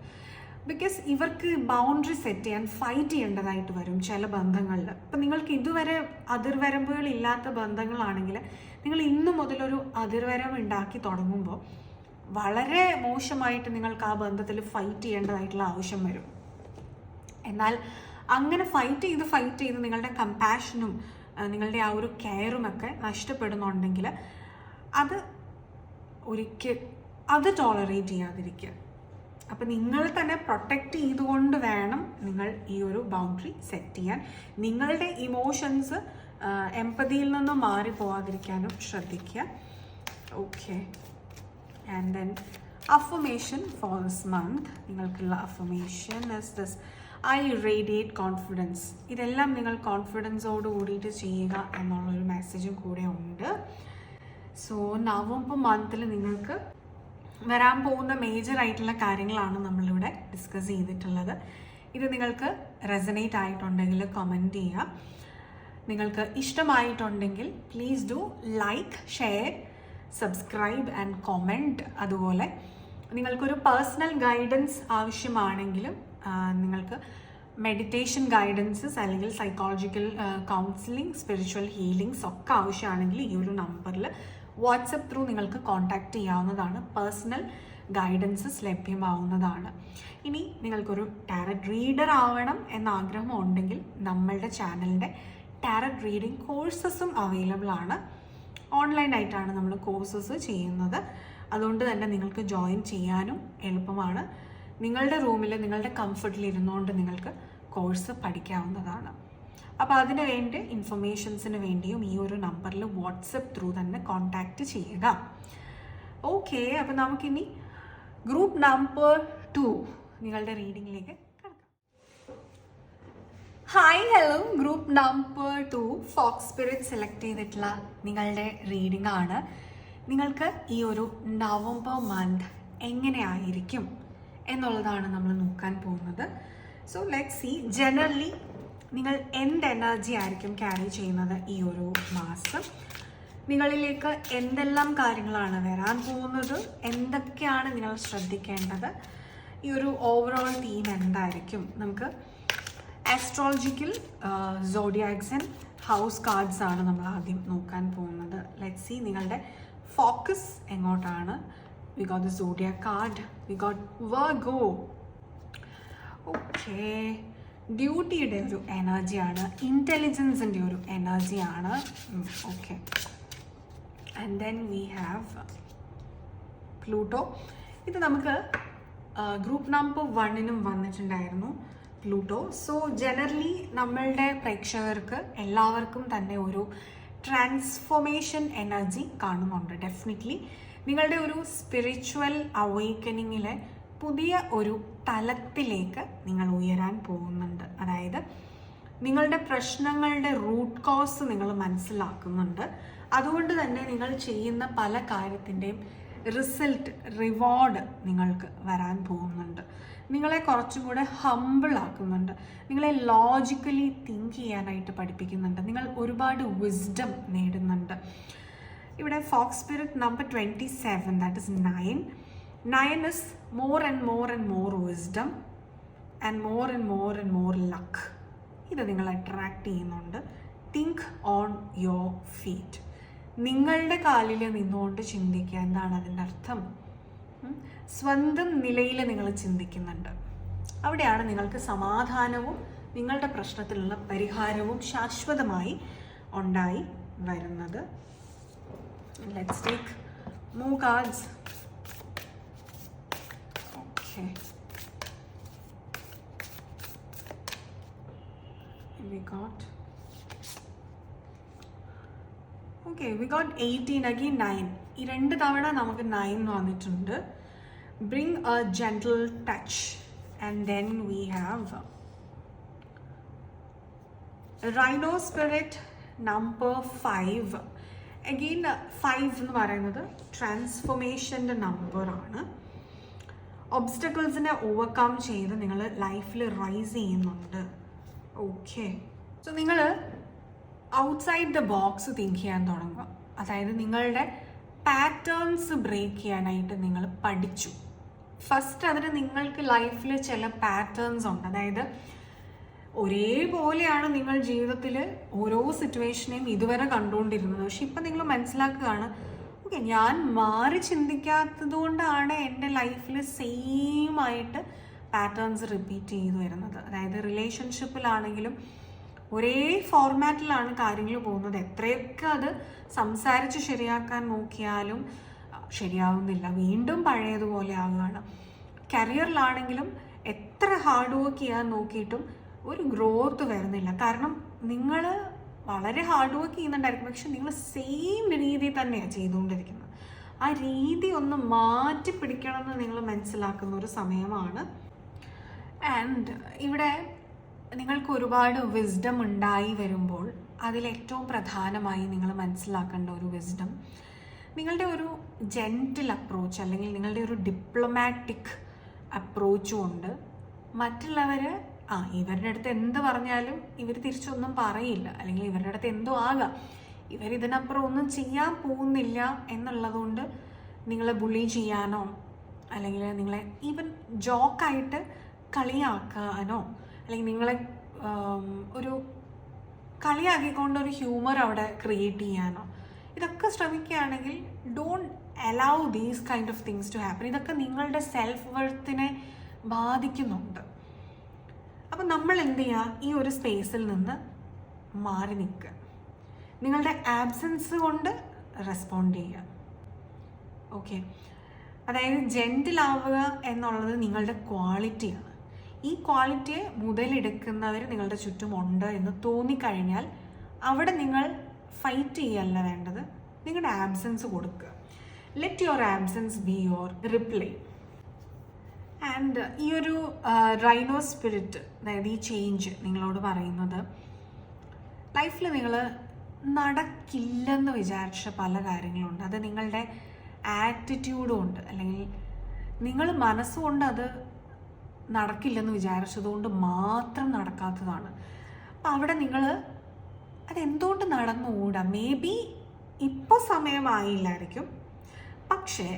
ബിക്കോസ് ഇവർക്ക് ബൗണ്ടറി സെറ്റ് ചെയ്യാൻ ഫൈറ്റ് ചെയ്യേണ്ടതായിട്ട് വരും ചില ബന്ധങ്ങളിൽ. ഇപ്പം നിങ്ങൾക്ക് ഇതുവരെ അതിർവരമ്പുകളില്ലാത്ത ബന്ധങ്ങളാണെങ്കിൽ നിങ്ങൾ ഇന്നു മുതലൊരു അതിർവരമ്പ് ഉണ്ടാക്കി തുടങ്ങുമ്പോൾ വളരെ മോശമായിട്ട് നിങ്ങൾക്ക് ആ ബന്ധത്തിൽ ഫൈറ്റ് ചെയ്യേണ്ടതായിട്ടുള്ള ആവശ്യം വരും. എന്നാൽ അങ്ങനെ ഫൈറ്റ് ചെയ്ത് നിങ്ങളുടെ കമ്പാഷനും നിങ്ങളുടെ ആ ഒരു കെയറുമൊക്കെ നഷ്ടപ്പെടുന്നുണ്ടെങ്കിൽ അത് ടോളറേറ്റ് ചെയ്യാതിരിക്കുക. അപ്പം നിങ്ങൾ തന്നെ പ്രൊട്ടക്റ്റ് ചെയ്തുകൊണ്ട് വേണം നിങ്ങൾ ഈ ഒരു ബൗണ്ടറി സെറ്റ് ചെയ്യാൻ. നിങ്ങളുടെ ഇമോഷൻസ് എംപതിയിൽ നിന്ന് മാറിപ്പോവാതിരിക്കാനും ശ്രദ്ധിക്കുക. Okay, and then affirmation for this month. നിങ്ങൾക്കുള്ള affirmation is this: I radiate confidence. ഇതെല്ലാം നിങ്ങൾ കോൺഫിഡൻസോട് കൂടിയിട്ട് ചെയ്യുക എന്നുള്ളൊരു മെസ്സേജും കൂടെ ഉണ്ട്. സോ നവംബർ മന്തിൽ നിങ്ങൾക്ക് വരാൻ പോകുന്ന മേജർ ആയിട്ടുള്ള കാര്യങ്ങളാണ് നമ്മളിവിടെ ഡിസ്കസ് ചെയ്തിട്ടുള്ളത്. ഇത് നിങ്ങൾക്ക് റെസനേറ്റ് ആയിട്ടുണ്ടെങ്കിൽ കമൻറ്റ് ചെയ്യുക. നിങ്ങൾക്ക് ഇഷ്ടമായിട്ടുണ്ടെങ്കിൽ please do like, share, subscribe and comment. അതുപോലെ നിങ്ങൾക്കൊരു പേഴ്സണൽ ഗൈഡൻസ് ആവശ്യമാണെങ്കിലും നിങ്ങൾക്ക് മെഡിറ്റേഷൻ ഗൈഡൻസസ് അല്ലെങ്കിൽ സൈക്കോളജിക്കൽ കൗൺസിലിംഗ്, സ്പിരിച്വൽ ഹീലിംഗ്സ് ഒക്കെ ആവശ്യമാണെങ്കിൽ ഈ ഒരു നമ്പറിൽ വാട്സപ്പ് ത്രൂ നിങ്ങൾക്ക് കോൺടാക്റ്റ് ചെയ്യാവുന്നതാണ്. പേഴ്സണൽ ഗൈഡൻസസ് ലഭ്യമാവുന്നതാണ്. ഇനി നിങ്ങൾക്കൊരു ടാരറ്റ് റീഡർ ആവണം എന്ന ആഗ്രഹം ഉണ്ടെങ്കിൽ നമ്മളുടെ ചാനലിൻ്റെ ടാരറ്റ് റീഡിംഗ് കോഴ്സസും അവൈലബിൾ ആണ്. ഓൺലൈനായിട്ടാണ് നമ്മൾ കോഴ്സസ് ചെയ്യുന്നത്. അതുകൊണ്ട് തന്നെ നിങ്ങൾക്ക് ജോയിൻ ചെയ്യാനും എളുപ്പമാണ്. നിങ്ങളുടെ റൂമിൽ നിങ്ങളുടെ കംഫർട്ടിൽ ഇരുന്നുകൊണ്ട് നിങ്ങൾക്ക് കോഴ്സ് പഠിക്കാവുന്നതാണ്. അപ്പോൾ അതിന് വേണ്ടി ഇൻഫർമേഷൻസിന് വേണ്ടിയും ഈ ഒരു നമ്പറിൽ വാട്സപ്പ് ത്രൂ തന്നെ കോൺടാക്റ്റ് ചെയ്യുക. ഓക്കെ, അപ്പോൾ നമുക്കിനി ഗ്രൂപ്പ് നമ്പർ 2 നിങ്ങളുടെ റീഡിങ്ങിലേക്ക് കിടക്കാം. Hi, hello. Group number 2 fox spirit select ചെയ്തിട്ടുള്ള നിങ്ങളുടെ റീഡിംഗ് ആണ്. നിങ്ങൾക്ക് ഈ ഒരു നവംബർ മന്ത് എങ്ങനെയായിരിക്കും എന്നുള്ളതാണ് നമ്മൾ നോക്കാൻ പോകുന്നത്. So let's see. ജനറലി നിങ്ങൾ എന്ത് എനർജി ആയിരിക്കും ക്യാരി ചെയ്യുന്നത് ഈ ഒരു മാസം? നിങ്ങളിലേക്ക് എന്തെല്ലാം കാര്യങ്ങളാണ് വരാൻ പോകുന്നത്? എന്തൊക്കെയാണ് നിങ്ങൾ ശ്രദ്ധിക്കേണ്ടത്? ഈ ഒരു ഓവറോൾ തീം എന്തായിരിക്കും? നമുക്ക് astrological zodiacs and house cards ആണ് നമ്മൾ ആദ്യം നോക്കാൻ പോകുന്നത്. ലെറ്റ്സ് സീ നിങ്ങളുടെ ഫോക്കസ് എങ്ങോട്ടാണ്. We got the zodiac card, we got Virgo. Okay, ഡ്യൂട്ടിയുടെ ഒരു എനർജിയാണ്, ഇൻ്റലിജൻസിൻ്റെ ഒരു എനർജിയാണ്. Okay, and then we have Pluto. ഇത് നമുക്ക് ഗ്രൂപ്പ് നമ്പർ 1നും വന്നിട്ടുണ്ടായിരുന്നു പ്ലൂട്ടോ. സോ ജനറലി നമ്മളുടെ പ്രേക്ഷകർക്ക് എല്ലാവർക്കും തന്നെ ഒരു ട്രാൻസ്ഫോർമേഷൻ എനർജി കാണുന്നുണ്ട്. ഡെഫിനറ്റ്ലി നിങ്ങളുടെ ഒരു സ്പിരിച്വൽ അവേക്കനിങ്ങിലെ പുതിയ ഒരു തലത്തിലേക്ക് നിങ്ങൾ ഉയരാൻ പോകുന്നുണ്ട്. അതായത് നിങ്ങളുടെ പ്രശ്നങ്ങളുടെ റൂട്ട് കോസ് നിങ്ങൾ മനസ്സിലാക്കുന്നുണ്ട്. അതുകൊണ്ട് തന്നെ നിങ്ങൾ ചെയ്യുന്ന പല കാര്യത്തിൻ്റെയും റിസൾട്ട്, റിവാർഡ് നിങ്ങൾക്ക് വരാൻ പോകുന്നുണ്ട്. നിങ്ങളെ കുറച്ചും കൂടെ ഹമ്പിൾ ആക്കുന്നുണ്ട്. നിങ്ങളെ ലോജിക്കലി തിങ്ക് ചെയ്യാനായിട്ട് പഠിപ്പിക്കുന്നുണ്ട്. നിങ്ങൾ ഒരുപാട് വിസ്ഡം നേടുന്നുണ്ട്. ഇവിടെ fox spirit number 27, that is 9. 9 is more and more and more wisdom and more and more and more luck. ഇത് നിങ്ങൾ അട്രാക്ട് ചെയ്യുന്നുണ്ട്. Think on your feet. നിങ്ങളുടെ കാലിൽ നിന്നുകൊണ്ട് ചിന്തിക്കുക. എന്താണ് അതിൻ്റെ അർത്ഥം? സ്വന്തം നിലയിൽ നിങ്ങൾ ചിന്തിക്കുന്നുണ്ട്. അവിടെയാണ് നിങ്ങൾക്ക് സമാധാനവും നിങ്ങളുടെ പ്രശ്നത്തിലുള്ള പരിഹാരവും ശാശ്വതമായി ഉണ്ടായി വരുന്നത്. Let's take more cards. Okay. We got 18, again 9. ഈ 2 തവണ നമുക്ക് 9 വന്നിട്ടുണ്ട്. Bring a gentle touch. And then we have Rhino Spirit number 5. Again 5 എന്ന് പറയുന്നത് ട്രാൻസ്ഫോർമേഷൻ്റെ നമ്പറാണ്. ഒബ്സ്റ്റക്കിൾസിനെ ഓവർകം ചെയ്ത് നിങ്ങൾ ലൈഫിൽ റൈസ് ചെയ്യുന്നുണ്ട്. ഓക്കെ, സോ നിങ്ങൾ ഔട്ട്സൈഡ് ദ ബോക്സ് തിങ്ക് ചെയ്യാൻ തുടങ്ങുക. അതായത് നിങ്ങളുടെ പാറ്റേൺസ് ബ്രേക്ക് ചെയ്യാനായിട്ട് നിങ്ങൾ പഠിച്ചു. ഫസ്റ്റ് അതിന് നിങ്ങൾക്ക് ലൈഫിൽ ചില പാറ്റേൺസ് ഉണ്ട്. അതായത് ഒരേപോലെയാണ് നിങ്ങൾ ജീവിതത്തിൽ ഓരോ സിറ്റുവേഷനെയും ഇതുവരെ കണ്ടുകൊണ്ടിരുന്നത്. പക്ഷെ ഇപ്പം നിങ്ങൾ മനസ്സിലാക്കുകയാണ്, ഓക്കെ, ഞാൻ മാറി ചിന്തിക്കാത്തത് കൊണ്ടാണ് എൻ്റെ ലൈഫിൽ സെയിം ആയിട്ട് പാറ്റേൺസ് റിപ്പീറ്റ് ചെയ്തു വരുന്നത്. അതായത് റിലേഷൻഷിപ്പിലാണെങ്കിലും ഒരേ ഫോർമാറ്റിലാണ് കാര്യങ്ങൾ പോകുന്നത്. എത്രയൊക്കെ അത് സംസാരിച്ച് ശരിയാക്കാൻ നോക്കിയാലും ശരിയാവുന്നില്ല, വീണ്ടും പഴയതുപോലെ ആവുകയാണ്. കരിയറിലാണെങ്കിലും എത്ര ഹാർഡ് വർക്ക് ചെയ്യാൻ നോക്കിയിട്ടും ഒരു ഗ്രോത്ത് വരുന്നില്ല. കാരണം നിങ്ങൾ വളരെ ഹാർഡ് വർക്ക് ചെയ്യുന്നുണ്ടായിരിക്കും, പക്ഷെ നിങ്ങൾ സെയിം രീതി തന്നെയാണ് ചെയ്തുകൊണ്ടിരിക്കുന്നത്. ആ രീതി ഒന്ന് മാറ്റി പിടിക്കണമെന്ന് നിങ്ങൾ മനസ്സിലാക്കുന്ന ഒരു സമയമാണ്. ആൻഡ് ഇവിടെ നിങ്ങൾക്ക് ഒരുപാട് വിസ്ഡം ഉണ്ടായി വരുമ്പോൾ അതിലേറ്റവും പ്രധാനമായി നിങ്ങൾ മനസ്സിലാക്കേണ്ട ഒരു വിസ്ഡം, നിങ്ങളുടെ ഒരു ജെൻറ്റിൽ അപ്രോച്ച് അല്ലെങ്കിൽ നിങ്ങളുടെ ഒരു ഡിപ്ലോമാറ്റിക് അപ്രോച്ചും ഉണ്ട്. മറ്റുള്ളവർ ഇവരുടെ അടുത്ത് എന്ത് പറഞ്ഞാലും ഇവർ തിരിച്ചൊന്നും പറയില്ല, അല്ലെങ്കിൽ ഇവരുടെ അടുത്ത് എന്തോ ആകാം, ഇവരിതിനപ്പുറം ഒന്നും ചെയ്യാൻ പോകുന്നില്ല എന്നുള്ളതുകൊണ്ട് നിങ്ങളെ ബുള്ളി ചെയ്യാനോ അല്ലെങ്കിൽ നിങ്ങളെ ഈവൻ ജോക്കായിട്ട് കളിയാക്കാനോ അല്ലെങ്കിൽ നിങ്ങളെ ഒരു കളിയാക്കിക്കൊണ്ട് ഒരു ഹ്യൂമർ അവിടെ ക്രിയേറ്റ് ചെയ്യാനോ ഇതൊക്കെ ശ്രമിക്കുകയാണെങ്കിൽ don't allow these kind of things to happen. ഇതൊക്കെ നിങ്ങളുടെ സെൽഫ് വർത്തിനെ ബാധിക്കുന്നുണ്ട്. അപ്പം നമ്മൾ എന്ത് ചെയ്യുക, ഈ ഒരു സ്പേസിൽ നിന്ന് മാറി നിൽക്കുക. നിങ്ങളുടെ ആബ്സെൻസ് കൊണ്ട് റെസ്പോണ്ട് ചെയ്യുക. ഓക്കെ, അതായത് ജെൻറ്റിലാവുക എന്നുള്ളത് നിങ്ങളുടെ ക്വാളിറ്റിയാണ്. ഈ ക്വാളിറ്റിയെ മുതലെടുക്കുന്നവർ നിങ്ങളുടെ ചുറ്റുമുണ്ട് എന്ന് തോന്നിക്കഴിഞ്ഞാൽ അവിടെ നിങ്ങൾ ഫൈറ്റ് ചെയ്യല്ല വേണ്ടത്, നിങ്ങളുടെ ആബ്സെൻസ് കൊടുക്കുക. Let your absence be your reply. And ഈ ഒരു റൈനോ സ്പിരിറ്റ്, അതായത് ഈ ചേഞ്ച് നിങ്ങളോട് പറയുന്നത്, ലൈഫിൽ നിങ്ങൾ നടക്കില്ലെന്ന് വിചാരിച്ച പല കാര്യങ്ങളുണ്ട്. അത് നിങ്ങളുടെ ആറ്റിറ്റ്യൂഡും ഉണ്ട്, അല്ലെങ്കിൽ നിങ്ങൾ മനസ്സുകൊണ്ട് അത് നടക്കില്ലെന്ന് വിചാരിച്ചതുകൊണ്ട് മാത്രം നടക്കാത്തതാണ്. അപ്പം അവിടെ നിങ്ങൾ അതെന്തുകൊണ്ട് നടന്നുകൂടാ? മേ ബി ഇപ്പോൾ സമയമായില്ലായിരിക്കും, പക്ഷേ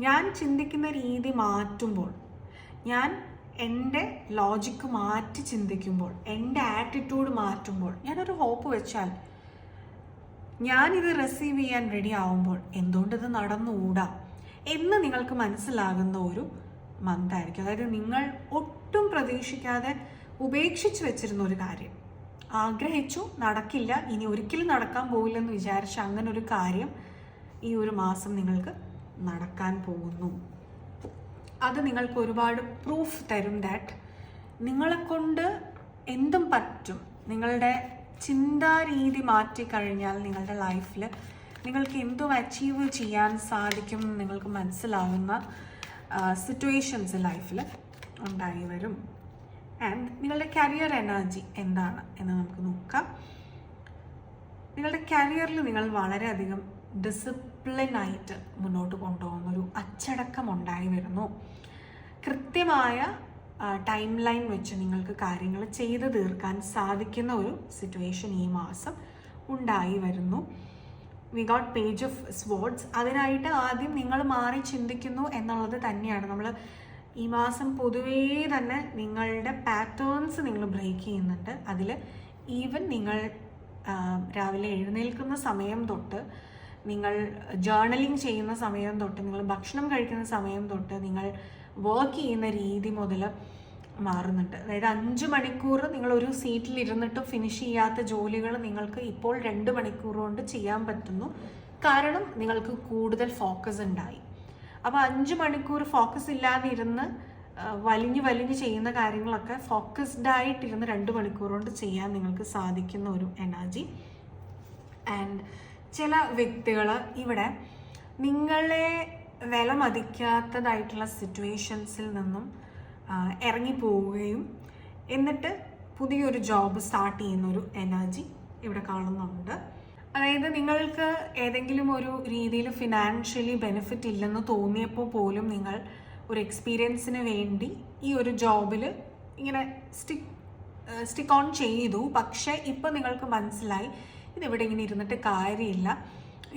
ഞാൻ ചിന്തിക്കുന്ന രീതി മാറ്റുമ്പോൾ, ഞാൻ എൻ്റെ ലോജിക്ക് മാറ്റി ചിന്തിക്കുമ്പോൾ, എൻ്റെ ആറ്റിറ്റ്യൂഡ് മാറ്റുമ്പോൾ, ഞാനൊരു ഹോപ്പ് വെച്ചാൽ ഞാനിത് റിസീവ് ചെയ്യാൻ റെഡി ആവുമ്പോൾ എന്തുകൊണ്ടിത് നടന്നുകൂടാ എന്ന് നിങ്ങൾക്ക് മനസ്സിലാകുന്ന ഒരു മന്തായിരിക്കും. അതായത് നിങ്ങൾ ഒട്ടും പ്രതീക്ഷിക്കാതെ ഉപേക്ഷിച്ച് വെച്ചിരുന്ന ഒരു കാര്യം, ആഗ്രഹിച്ചു, നടക്കില്ല, ഇനി ഒരിക്കലും നടക്കാൻ പോകില്ലെന്ന് വിചാരിച്ച അങ്ങനെ ഒരു കാര്യം ഈ ഒരു മാസം നിങ്ങൾക്ക് നടക്കാൻ പോകുന്നു. അത് നിങ്ങൾക്ക് ഒരുപാട് പ്രൂഫ് തരും ദാറ്റ് നിങ്ങളെക്കൊണ്ട് എന്തും പറ്റും. നിങ്ങളുടെ ചിന്താരീതി മാറ്റിക്കഴിഞ്ഞാൽ നിങ്ങളുടെ ലൈഫിൽ നിങ്ങൾക്ക് എന്തും അച്ചീവ് ചെയ്യാൻ സാധിക്കും എന്ന് നിങ്ങൾക്ക് മനസ്സിലാകുന്ന സിറ്റുവേഷൻസ് ലൈഫിൽ ഉണ്ടായി വരും. ആൻഡ് നിങ്ങളുടെ കരിയർ എനർജി എന്താണ് എന്ന് നമുക്ക് നോക്കാം. നിങ്ങളുടെ കരിയറിൽ നിങ്ങൾ വളരെയധികം ഡിസിപ്ലിനായിട്ട് മുന്നോട്ട് കൊണ്ടുപോകുന്നൊരു അച്ചടക്കം ഉണ്ടായി വരുന്നു. കൃത്യമായ ടൈം ലൈൻ വെച്ച് നിങ്ങൾക്ക് കാര്യങ്ങൾ ചെയ്ത് തീർക്കാൻ സാധിക്കുന്ന ഒരു സിറ്റുവേഷൻ ഈ മാസം ഉണ്ടായി വരുന്നു. We got page of swords. അതിനായിട്ട് ആദ്യം നിങ്ങൾ മാറി ചിന്തിക്കുന്നു എന്നുള്ളത് തന്നെയാണ്. നമ്മൾ ഈ മാസം പൊതുവേ തന്നെ നിങ്ങളുടെ പാറ്റേൺസ് നിങ്ങൾ ബ്രേക്ക് ചെയ്യുന്നുണ്ട്. അതിൽ ഈവൻ നിങ്ങൾ രാവിലെ എഴുന്നേൽക്കുന്ന സമയം തൊട്ട്, നിങ്ങൾ ജേർണലിംഗ് ചെയ്യുന്ന സമയം തൊട്ട്, നിങ്ങൾ ഭക്ഷണം കഴിക്കുന്ന സമയം തൊട്ട്, നിങ്ങൾ വർക്ക് ചെയ്യുന്ന രീതി മുതൽ മാറുന്നുണ്ട്. അതായത് 5 മണിക്കൂർ നിങ്ങളൊരു സീറ്റിൽ ഇരുന്നിട്ട് ഫിനിഷ് ചെയ്യാത്ത ജോലികൾ നിങ്ങൾക്ക് ഇപ്പോൾ 2 മണിക്കൂർ കൊണ്ട് ചെയ്യാൻ പറ്റുന്നു. കാരണം നിങ്ങൾക്ക് കൂടുതൽ ഫോക്കസ് ഉണ്ടായി. അപ്പോൾ 5 മണിക്കൂർ ഫോക്കസ് ഇല്ലാതെ ഇരുന്ന് വലിഞ്ഞ് ചെയ്യുന്ന കാര്യങ്ങളൊക്കെ ഫോക്കസ്ഡ് ആയിട്ടിരുന്ന് 2 മണിക്കൂർ കൊണ്ട് ചെയ്യാൻ നിങ്ങൾക്ക് സാധിക്കുന്ന ഒരു എനർജി. ആൻഡ് ചില വ്യക്തികൾ ഇവിടെ നിങ്ങളെ വില മതിക്കാത്തതായിട്ടുള്ള സിറ്റുവേഷൻസിൽ നിന്നും ഇറങ്ങിപ്പോവുകയും എന്നിട്ട് പുതിയൊരു ജോബ് സ്റ്റാർട്ട് ചെയ്യുന്നൊരു എനർജി ഇവിടെ കാണുന്നുണ്ട്. അതായത് നിങ്ങൾക്ക് ഏതെങ്കിലും ഒരു രീതിയിൽ ഫിനാൻഷ്യലി ബെനിഫിറ്റ് ഇല്ലെന്ന് തോന്നിയപ്പോൾ പോലും നിങ്ങൾ ഒരു എക്സ്പീരിയൻസിന് വേണ്ടി ഈ ഒരു ജോബിൽ ഇങ്ങനെ സ്റ്റിക്ക് ഓൺ ചെയ്തു. പക്ഷേ ഇപ്പോൾ നിങ്ങൾക്ക് മനസ്സിലായി ഇതിവിടെ ഇങ്ങനെ ഇരുന്നിട്ട് കാര്യമില്ല,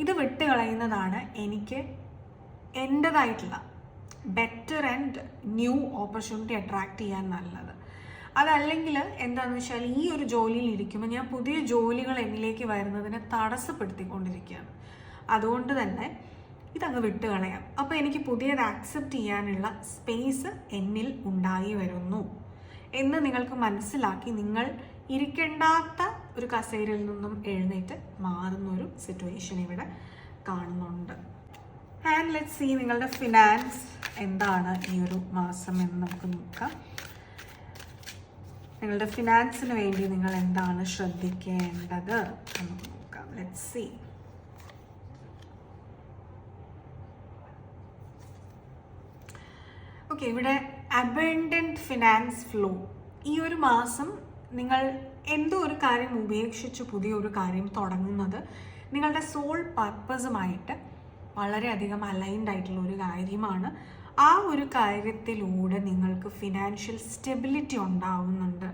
ഇത് വിട്ട് കളയുന്നതാണ് എനിക്ക് എൻ്റെതായിട്ടുള്ള better and new opportunity attract ചെയ്യാൻ നല്ലത്. അതല്ലെങ്കിൽ എന്താണെന്ന് വെച്ചാൽ ഈ ഒരു ജോലിയിൽ ഇരിക്കുമ്പോൾ ഞാൻ പുതിയ ജോലികൾ എന്നിലേക്ക് വരുന്നതിനെ തടസ്സപ്പെടുത്തിക്കൊണ്ടിരിക്കുകയാണ്. അതുകൊണ്ട് തന്നെ ഇതങ്ങ് വിട്ട് കളയാം. അപ്പോൾ എനിക്ക് പുതിയത് ആക്സെപ്റ്റ് ചെയ്യാനുള്ള സ്പേസ് എന്നിൽ ഉണ്ടായി വരുന്നു എന്ന് നിങ്ങൾക്ക് മനസ്സിലാക്കി നിങ്ങൾ ഇരിക്കേണ്ടാത്ത ഒരു കസേരയിൽ നിന്നും എഴുന്നേറ്റ് മാറുന്നൊരു സിറ്റുവേഷൻ ഇവിടെ കാണുന്നുണ്ട്. ആൻഡ് ലെറ്റ്സ് സീ നിങ്ങളുടെ ഫിനാൻസ് എന്താണ് ഈ ഒരു മാസം എന്ന് നമുക്ക് നോക്കാം. നിങ്ങളുടെ ഫിനാൻസിന് വേണ്ടി നിങ്ങൾ എന്താണ് ശ്രദ്ധിക്കേണ്ടത് എന്ന് നോക്കാം. Let's see. ഓക്കെ, ഇവിടെ അബൻഡന്റ് ഫിനാൻസ് ഫ്ലോ. ഈ ഒരു മാസം നിങ്ങൾ എന്തോ ഒരു കാര്യം ഉപേക്ഷിച്ച് പുതിയൊരു കാര്യം തുടങ്ങുന്നത് നിങ്ങളുടെ സോൾ പർപ്പസുമായിട്ട് വളരെയധികം അലൈൻഡ് ആയിട്ടുള്ള ഒരു കാര്യമാണ്. ആ ഒരു കാര്യത്തിലൂടെ നിങ്ങൾക്ക് ഫിനാൻഷ്യൽ സ്റ്റെബിലിറ്റി ഉണ്ടാവുന്നുണ്ട്.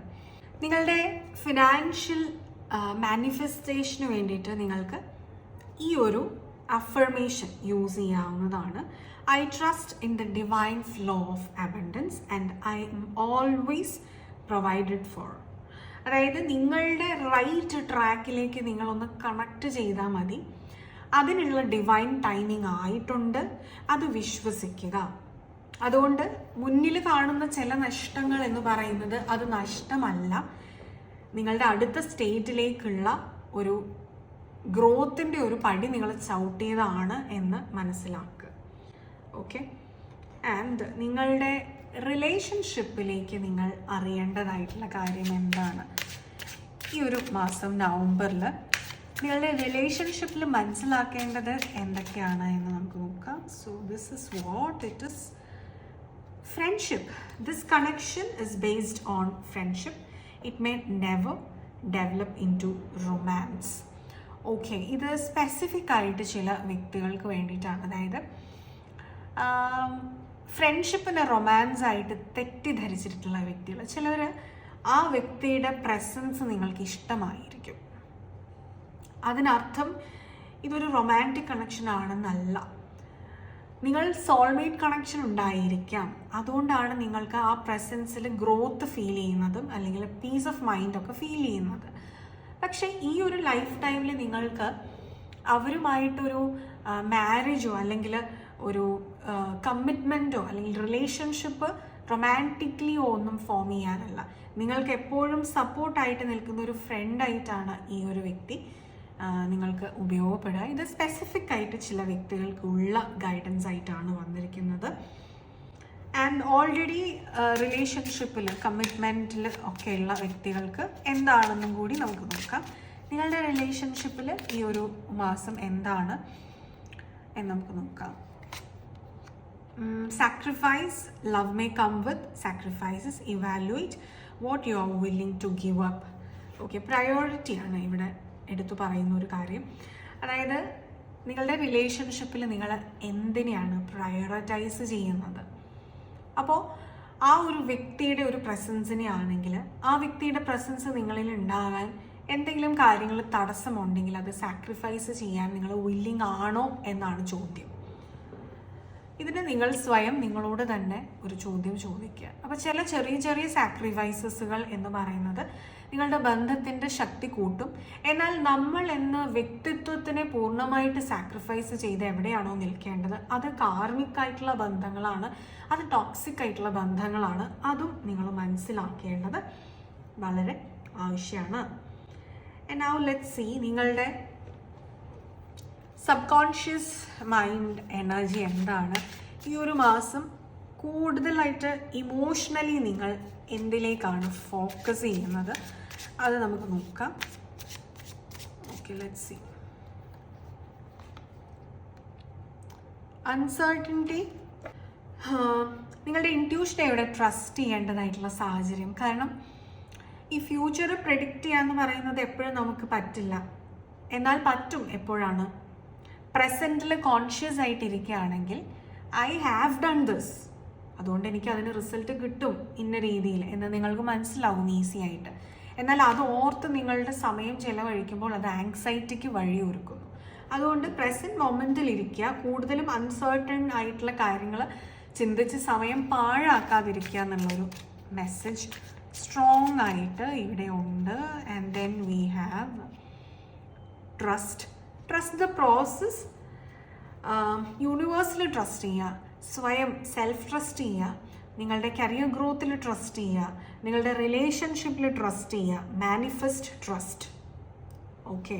നിങ്ങളുടെ ഫിനാൻഷ്യൽ മാനിഫെസ്റ്റേഷന് വേണ്ടിയിട്ട് നിങ്ങൾക്ക് ഈ ഒരു അഫർമേഷൻ യൂസ് ചെയ്യാവുന്നതാണ്. I trust in the divine flow of abundance and I M always provided four. അതായത് നിങ്ങളുടെ റൈറ്റ് ട്രാക്കിലേക്ക് നിങ്ങളൊന്ന് കണക്ട് ചെയ്താൽ മതി. അതിനുള്ള ഡിവൈൻ ടൈമിംഗ് ആയിട്ടുണ്ട്, അത് വിശ്വസിക്കുക. അതുകൊണ്ട് മുന്നിൽ കാണുന്ന ചില നഷ്ടങ്ങൾ എന്ന് പറയുന്നത് അത് നഷ്ടമല്ല, നിങ്ങളുടെ അടുത്ത സ്റ്റേറ്റിലേക്കുള്ള ഒരു ഗ്രോത്തിൻ്റെ ഒരു പടി നിങ്ങൾ ചവിട്ടിയതാണ് എന്ന് മനസ്സിലാക്കുക. ഓക്കെ, ആൻഡ് നിങ്ങളുടെ റിലേഷൻഷിപ്പിലേക്ക് നിങ്ങൾ അറിയേണ്ടതായിട്ടുള്ള കാര്യം എന്താണ് ഈ ഒരു മാസം നവംബറിൽ നിങ്ങളുടെ റിലേഷൻഷിപ്പിൽ മനസ്സിലാക്കേണ്ടത് എന്തൊക്കെയാണ് എന്ന് നമുക്ക് നോക്കാം. So this is what it is. Friendship. This connection is based on friendship. It may never develop into romance. Okay, ഇത് സ്പെസിഫിക് ആയിട്ട് ചില വ്യക്തികൾക്ക് വേണ്ടിയിട്ടാണ്. അതായത് ഫ്രണ്ട്ഷിപ്പിനെ റൊമാൻസ് ആയിട്ട് തെറ്റിദ്ധരിച്ചിട്ടുള്ള വ്യക്തികൾ, ചിലർ ആ വ്യക്തിയുടെ പ്രസൻസ് നിങ്ങൾക്ക് ഇഷ്ടമായിരിക്കും. അതിനർത്ഥം ഇതൊരു റൊമാൻറ്റിക് കണക്ഷൻ ആണെന്നല്ല. നിങ്ങൾ സോൾമേറ്റ് കണക്ഷൻ ഉണ്ടായിരിക്കാം, അതുകൊണ്ടാണ് നിങ്ങൾക്ക് ആ പ്രസൻസിൽ ഗ്രോത്ത് ഫീൽ ചെയ്യുന്നതും അല്ലെങ്കിൽ പീസ് ഓഫ് മൈൻഡൊക്കെ ഫീൽ ചെയ്യുന്നത്. പക്ഷേ ഈ ഒരു ലൈഫ് ടൈമിൽ നിങ്ങൾക്ക് അവരുമായിട്ടൊരു മാരേജോ അല്ലെങ്കിൽ ഒരു കമ്മിറ്റ്മെൻറ്റോ അല്ലെങ്കിൽ റിലേഷൻഷിപ്പ് റൊമാൻറ്റിക്കലിയോ ഒന്നും ഫോം ചെയ്യാനല്ല. നിങ്ങൾക്ക് എപ്പോഴും സപ്പോർട്ടായിട്ട് നിൽക്കുന്ന ഒരു ഫ്രണ്ടായിട്ടാണ് ഈ ഒരു വ്യക്തി നിങ്ങൾക്ക് ഉപയോഗപ്പെടുക. ഇത് സ്പെസിഫിക് ആയിട്ട് ചില വ്യക്തികൾക്കുള്ള ഗൈഡൻസ് ആയിട്ടാണ് വന്നിരിക്കുന്നത്. ആൻഡ് ഓൾറെഡി റിലേഷൻഷിപ്പിൽ കമ്മിറ്റ്മെൻറ്റിൽ ഒക്കെയുള്ള വ്യക്തികൾക്ക് എന്താണെന്നും കൂടി നമുക്ക് നോക്കാം. നിങ്ങളുടെ റിലേഷൻഷിപ്പിൽ ഈ ഒരു മാസം എന്താണ് എന്ന് നമുക്ക് നോക്കാം. Sacrifice, love may come with sacrifices, evaluate what you are willing to give up. Okay, പ്രയോറിറ്റിയാണ് ഇവിടെ എടുത്തു പറയുന്ന ഒരു കാര്യം. അതായത് നിങ്ങളുടെ റിലേഷൻഷിപ്പിൽ നിങ്ങൾ എന്തിനെയാണ് പ്രയോറിറ്റൈസ് ചെയ്യുന്നത്. അപ്പോൾ ആ ഒരു വ്യക്തിയുടെ ഒരു പ്രസൻസിനെ ആണെങ്കിൽ ആ വ്യക്തിയുടെ പ്രസൻസ് നിങ്ങളിൽ ഉണ്ടാകാൻ എന്തെങ്കിലും കാര്യങ്ങൾ തടസ്സമുണ്ടെങ്കിൽ അത് സാക്രിഫൈസ് ചെയ്യാൻ നിങ്ങൾ വില്ലിങ് ആണോ എന്നാണ് ചോദ്യം. ഇതിന് നിങ്ങൾ സ്വയം നിങ്ങളോട് തന്നെ ഒരു ചോദ്യം ചോദിക്കുക. അപ്പോൾ ചില ചെറിയ ചെറിയ സാക്രിഫൈസസുകൾ എന്ന് പറയുന്നത് നിങ്ങളുടെ ബന്ധത്തിൻ്റെ ശക്തി കൂട്ടും. എന്നാൽ നമ്മൾ എന്ന വ്യക്തിത്വത്തിനെ പൂർണ്ണമായിട്ട് സാക്രിഫൈസ് ചെയ്ത് എവിടെയാണോ നിൽക്കേണ്ടത് അത് കാർമിക് ബന്ധങ്ങളാണ്, അത് ടോക്സിക് ആയിട്ടുള്ള ബന്ധങ്ങളാണ്. അതും നിങ്ങൾ മനസ്സിലാക്കേണ്ടത് വളരെ ആവശ്യമാണ്. ആൻഡ് നൗ ലെറ്റ്സ് സീ നിങ്ങളുടെ സബ് കോൺഷ്യസ് മൈൻഡ് എനർജി എന്താണ്. ഈ ഒരു മാസം കൂടുതലായിട്ട് ഇമോഷണലി നിങ്ങൾ എന്തിലേക്കാണ് ഫോക്കസ് ചെയ്യുന്നത് അത് നമുക്ക് നോക്കാം. Okay, let's see. അൺസർട്ടനിറ്റി, നിങ്ങളുടെ ഇൻറ്റ്യൂഷനെ ഇവിടെ ട്രസ്റ്റ് ചെയ്യേണ്ടതായിട്ടുള്ള സാഹചര്യം. കാരണം ഈ ഫ്യൂച്ചർ പ്രെഡിക്റ്റ് ചെയ്യാന്ന് പറയുന്നത് എപ്പോഴും നമുക്ക് പറ്റില്ല. എന്നാൽ പറ്റും എപ്പോഴാണ് പ്രസൻറ്റിൽ കോൺഷ്യസ് ആയിട്ടിരിക്കുകയാണെങ്കിൽ ഐ ഹാവ് ഡൺ ദിസ്, അതുകൊണ്ട് എനിക്ക് അതിന് റിസൾട്ട് കിട്ടും ഇന്ന രീതിയിൽ എന്ന് നിങ്ങൾക്ക് മനസ്സിലാവും ഈസി ആയിട്ട്. എന്നാൽ അത് ഓർത്ത് നിങ്ങളുടെ സമയം ചിലവഴിക്കുമ്പോൾ അത് ആങ്സൈറ്റിക്ക് വഴിയൊരുക്കുന്നു. അതുകൊണ്ട് പ്രസൻറ്റ് മൊമെൻറ്റിൽ ഇരിക്കുക, കൂടുതലും അൺസർട്ടൺ ആയിട്ടുള്ള കാര്യങ്ങൾ ചിന്തിച്ച് സമയം പാഴാക്കാതിരിക്കുക എന്നുള്ളൊരു മെസ്സേജ് സ്ട്രോങ് ആയിട്ട് ഇവിടെ ഉണ്ട്. And then we have trust the process. യൂണിവേഴ്സിൽ ട്രസ്റ്റ് ചെയ്യുക, സ്വയം സെൽഫ് ട്രസ്റ്റ് ചെയ്യുക, നിങ്ങളുടെ കരിയർ ഗ്രോത്തിൽ ട്രസ്റ്റ് ചെയ്യുക, നിങ്ങളുടെ റിലേഷൻഷിപ്പിൽ ട്രസ്റ്റ് ചെയ്യുക, മാനിഫെസ്റ്റ് ട്രസ്റ്റ്. ഓക്കെ,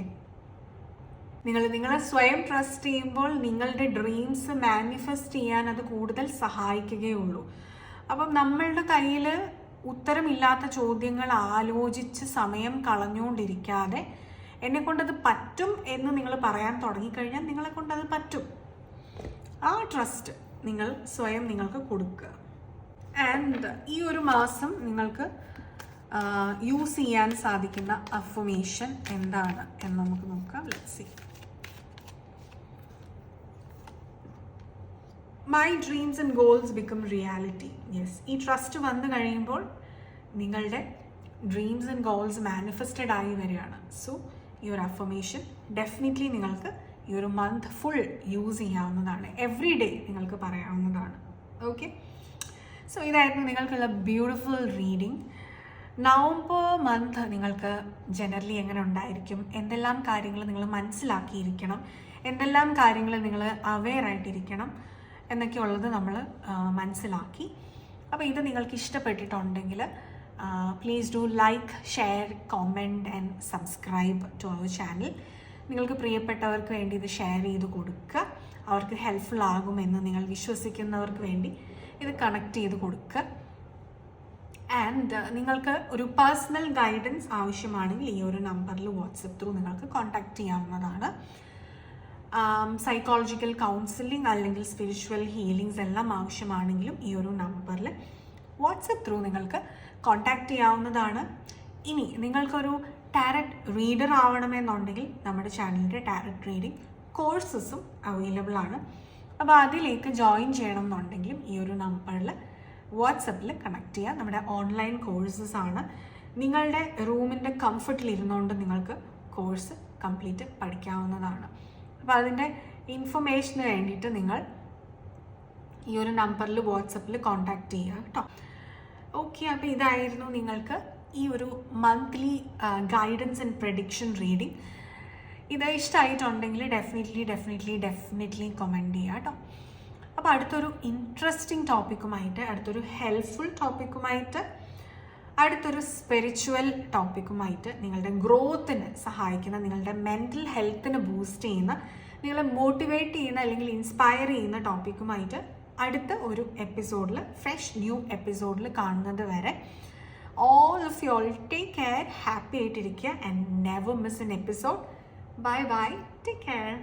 നിങ്ങളെ സ്വയം ട്രസ്റ്റ് ചെയ്യുമ്പോൾ നിങ്ങളുടെ ഡ്രീംസ് മാനിഫെസ്റ്റ് ചെയ്യാൻ അത് കൂടുതൽ സഹായിക്കുകയുള്ളൂ. അപ്പം നമ്മളുടെ കയ്യിൽ ഉത്തരമില്ലാത്ത ചോദ്യങ്ങൾ ആലോചിച്ച് സമയം കളഞ്ഞുകൊണ്ടിരിക്കാതെ എന്നെക്കൊണ്ടത് പറ്റും എന്ന് നിങ്ങൾ പറയാൻ തുടങ്ങിക്കഴിഞ്ഞാൽ നിങ്ങളെ കൊണ്ടത് പറ്റും. ആ ട്രസ്റ്റ് നിങ്ങൾ സ്വയം നിങ്ങൾക്ക് കൊടുക്കുക. ആൻഡ് ഈ ഒരു മാസം നിങ്ങൾക്ക് യൂസ് ചെയ്യാൻ സാധിക്കുന്ന അഫർമേഷൻ എന്താണ് എന്ന് നമുക്ക് നോക്കാം. Let's see. My dreams and goals become reality. Yes, ഈ ട്രസ്റ്റ് വന്നു കഴിയുമ്പോൾ നിങ്ങളുടെ ഡ്രീംസ് ആൻഡ് ഗോൾസ് മാനിഫെസ്റ്റഡ് ആയി വരികയാണ്. സോ ഈ ഒരു അഫർമേഷൻ ഡെഫിനറ്റ്ലി നിങ്ങൾക്ക് ഈ ഒരു മന്ത് ഫുൾ യൂസ് ചെയ്യാവുന്നതാണ്. എവറി ഡേ നിങ്ങൾക്ക് പറയാവുന്നതാണ്. ഓക്കെ, സോ ഇതായിരുന്നു നിങ്ങൾക്കുള്ള ബ്യൂട്ടിഫുൾ റീഡിങ്. നവംബർ മന്ത് നിങ്ങൾക്ക് ജനറലി എങ്ങനെ ഉണ്ടായിരിക്കും, എന്തെല്ലാം കാര്യങ്ങൾ നിങ്ങൾ മനസ്സിലാക്കിയിരിക്കണം, എന്തെല്ലാം കാര്യങ്ങൾ നിങ്ങൾ അവെയർ ആയിട്ടിരിക്കണം എന്നൊക്കെയുള്ളത് നമ്മൾ മനസ്സിലാക്കി. അപ്പോൾ ഇത് നിങ്ങൾക്ക് ഇഷ്ടപ്പെട്ടിട്ടുണ്ടെങ്കിൽ please do like, share, comment and subscribe to our channel. നിങ്ങൾക്ക് പ്രിയപ്പെട്ടവർക്ക് വേണ്ടി ഇത് ഷെയർ ചെയ്ത് കൊടുക്കുക. അവർക്ക് ഹെൽപ്ഫുൾ ആകുമെന്ന് നിങ്ങൾ വിശ്വസിക്കുന്നവർക്ക് വേണ്ടി ഇത് കണക്ട് ചെയ്ത് കൊടുക്കുക. ആൻഡ് നിങ്ങൾക്ക് ഒരു പേഴ്സണൽ ഗൈഡൻസ് ആവശ്യമാണെങ്കിൽ ഈ ഒരു നമ്പറിൽ വാട്സപ്പ് ത്രൂ നിങ്ങൾക്ക് കോൺടാക്റ്റ് ചെയ്യാവുന്നതാണ്. സൈക്കോളജിക്കൽ കൗൺസിലിംഗ് അല്ലെങ്കിൽ സ്പിരിച്വൽ ഹീലിംഗ്സ് എല്ലാം ആവശ്യമാണെങ്കിലും ഈ ഒരു നമ്പറിൽ വാട്സപ്പ് ത്രൂ നിങ്ങൾക്ക് കോൺടാക്റ്റ് ചെയ്യാവുന്നതാണ്. ഇനി നിങ്ങൾക്കൊരു ടാരറ്റ് റീഡർ ആവണമെന്നുണ്ടെങ്കിൽ നമ്മുടെ ചാനലിൻ്റെ ടാരറ്റ് റീഡിംഗ് കോഴ്സസും അവൈലബിൾ ആണ്. അപ്പോൾ അതിലേക്ക് ജോയിൻ ചെയ്യണം എന്നുണ്ടെങ്കിലും ഈ ഒരു നമ്പറിൽ വാട്സപ്പിൽ കണക്ട് ചെയ്യുക. നമ്മുടെ ഓൺലൈൻ കോഴ്സസ് ആണ്. നിങ്ങളുടെ റൂമിൻ്റെ കംഫർട്ടിൽ ഇരുന്നുകൊണ്ട് നിങ്ങൾക്ക് കോഴ്സ് കംപ്ലീറ്റ് പഠിക്കാവുന്നതാണ്. അപ്പോൾ അതിൻ്റെ ഇൻഫർമേഷന് വേണ്ടിയിട്ട് നിങ്ങൾ ഈ ഒരു നമ്പറിൽ വാട്സപ്പിൽ കോൺടാക്റ്റ് ചെയ്യുക കേട്ടോ. ഓക്കെ, അപ്പോൾ ഇതായിരുന്നു നിങ്ങൾക്ക് ഈ ഒരു monthly guidance and prediction reading. ഇത് ഇഷ്ടമായിട്ടുണ്ടെങ്കിൽ ഡെഫിനറ്റ്ലി കമൻറ്റ് ചെയ്യുക കേട്ടോ. അപ്പോൾ അടുത്തൊരു ഇൻട്രസ്റ്റിംഗ് ടോപ്പിക്കുമായിട്ട്, അടുത്തൊരു ഹെൽപ്ഫുൾ ടോപ്പിക്കുമായിട്ട്, അടുത്തൊരു സ്പിരിച്വൽ ടോപ്പിക്കുമായിട്ട്, നിങ്ങളുടെ ഗ്രോത്തിന് സഹായിക്കുന്ന, നിങ്ങളുടെ മെൻ്റൽ ഹെൽത്തിന് ബൂസ്റ്റ് ചെയ്യുന്ന, നിങ്ങളെ മോട്ടിവേറ്റ് ചെയ്യുന്ന അല്ലെങ്കിൽ ഇൻസ്പയർ ചെയ്യുന്ന ടോപ്പിക്കുമായിട്ട് അടുത്ത ഒരു എപ്പിസോഡിൽ, ഫ്രഷ് ന്യൂ എപ്പിസോഡിൽ കാണുന്നത് വരെ all of you all take care, happy ആയിട്ടിരിക്കുക and never miss an episode. Bye bye, take care.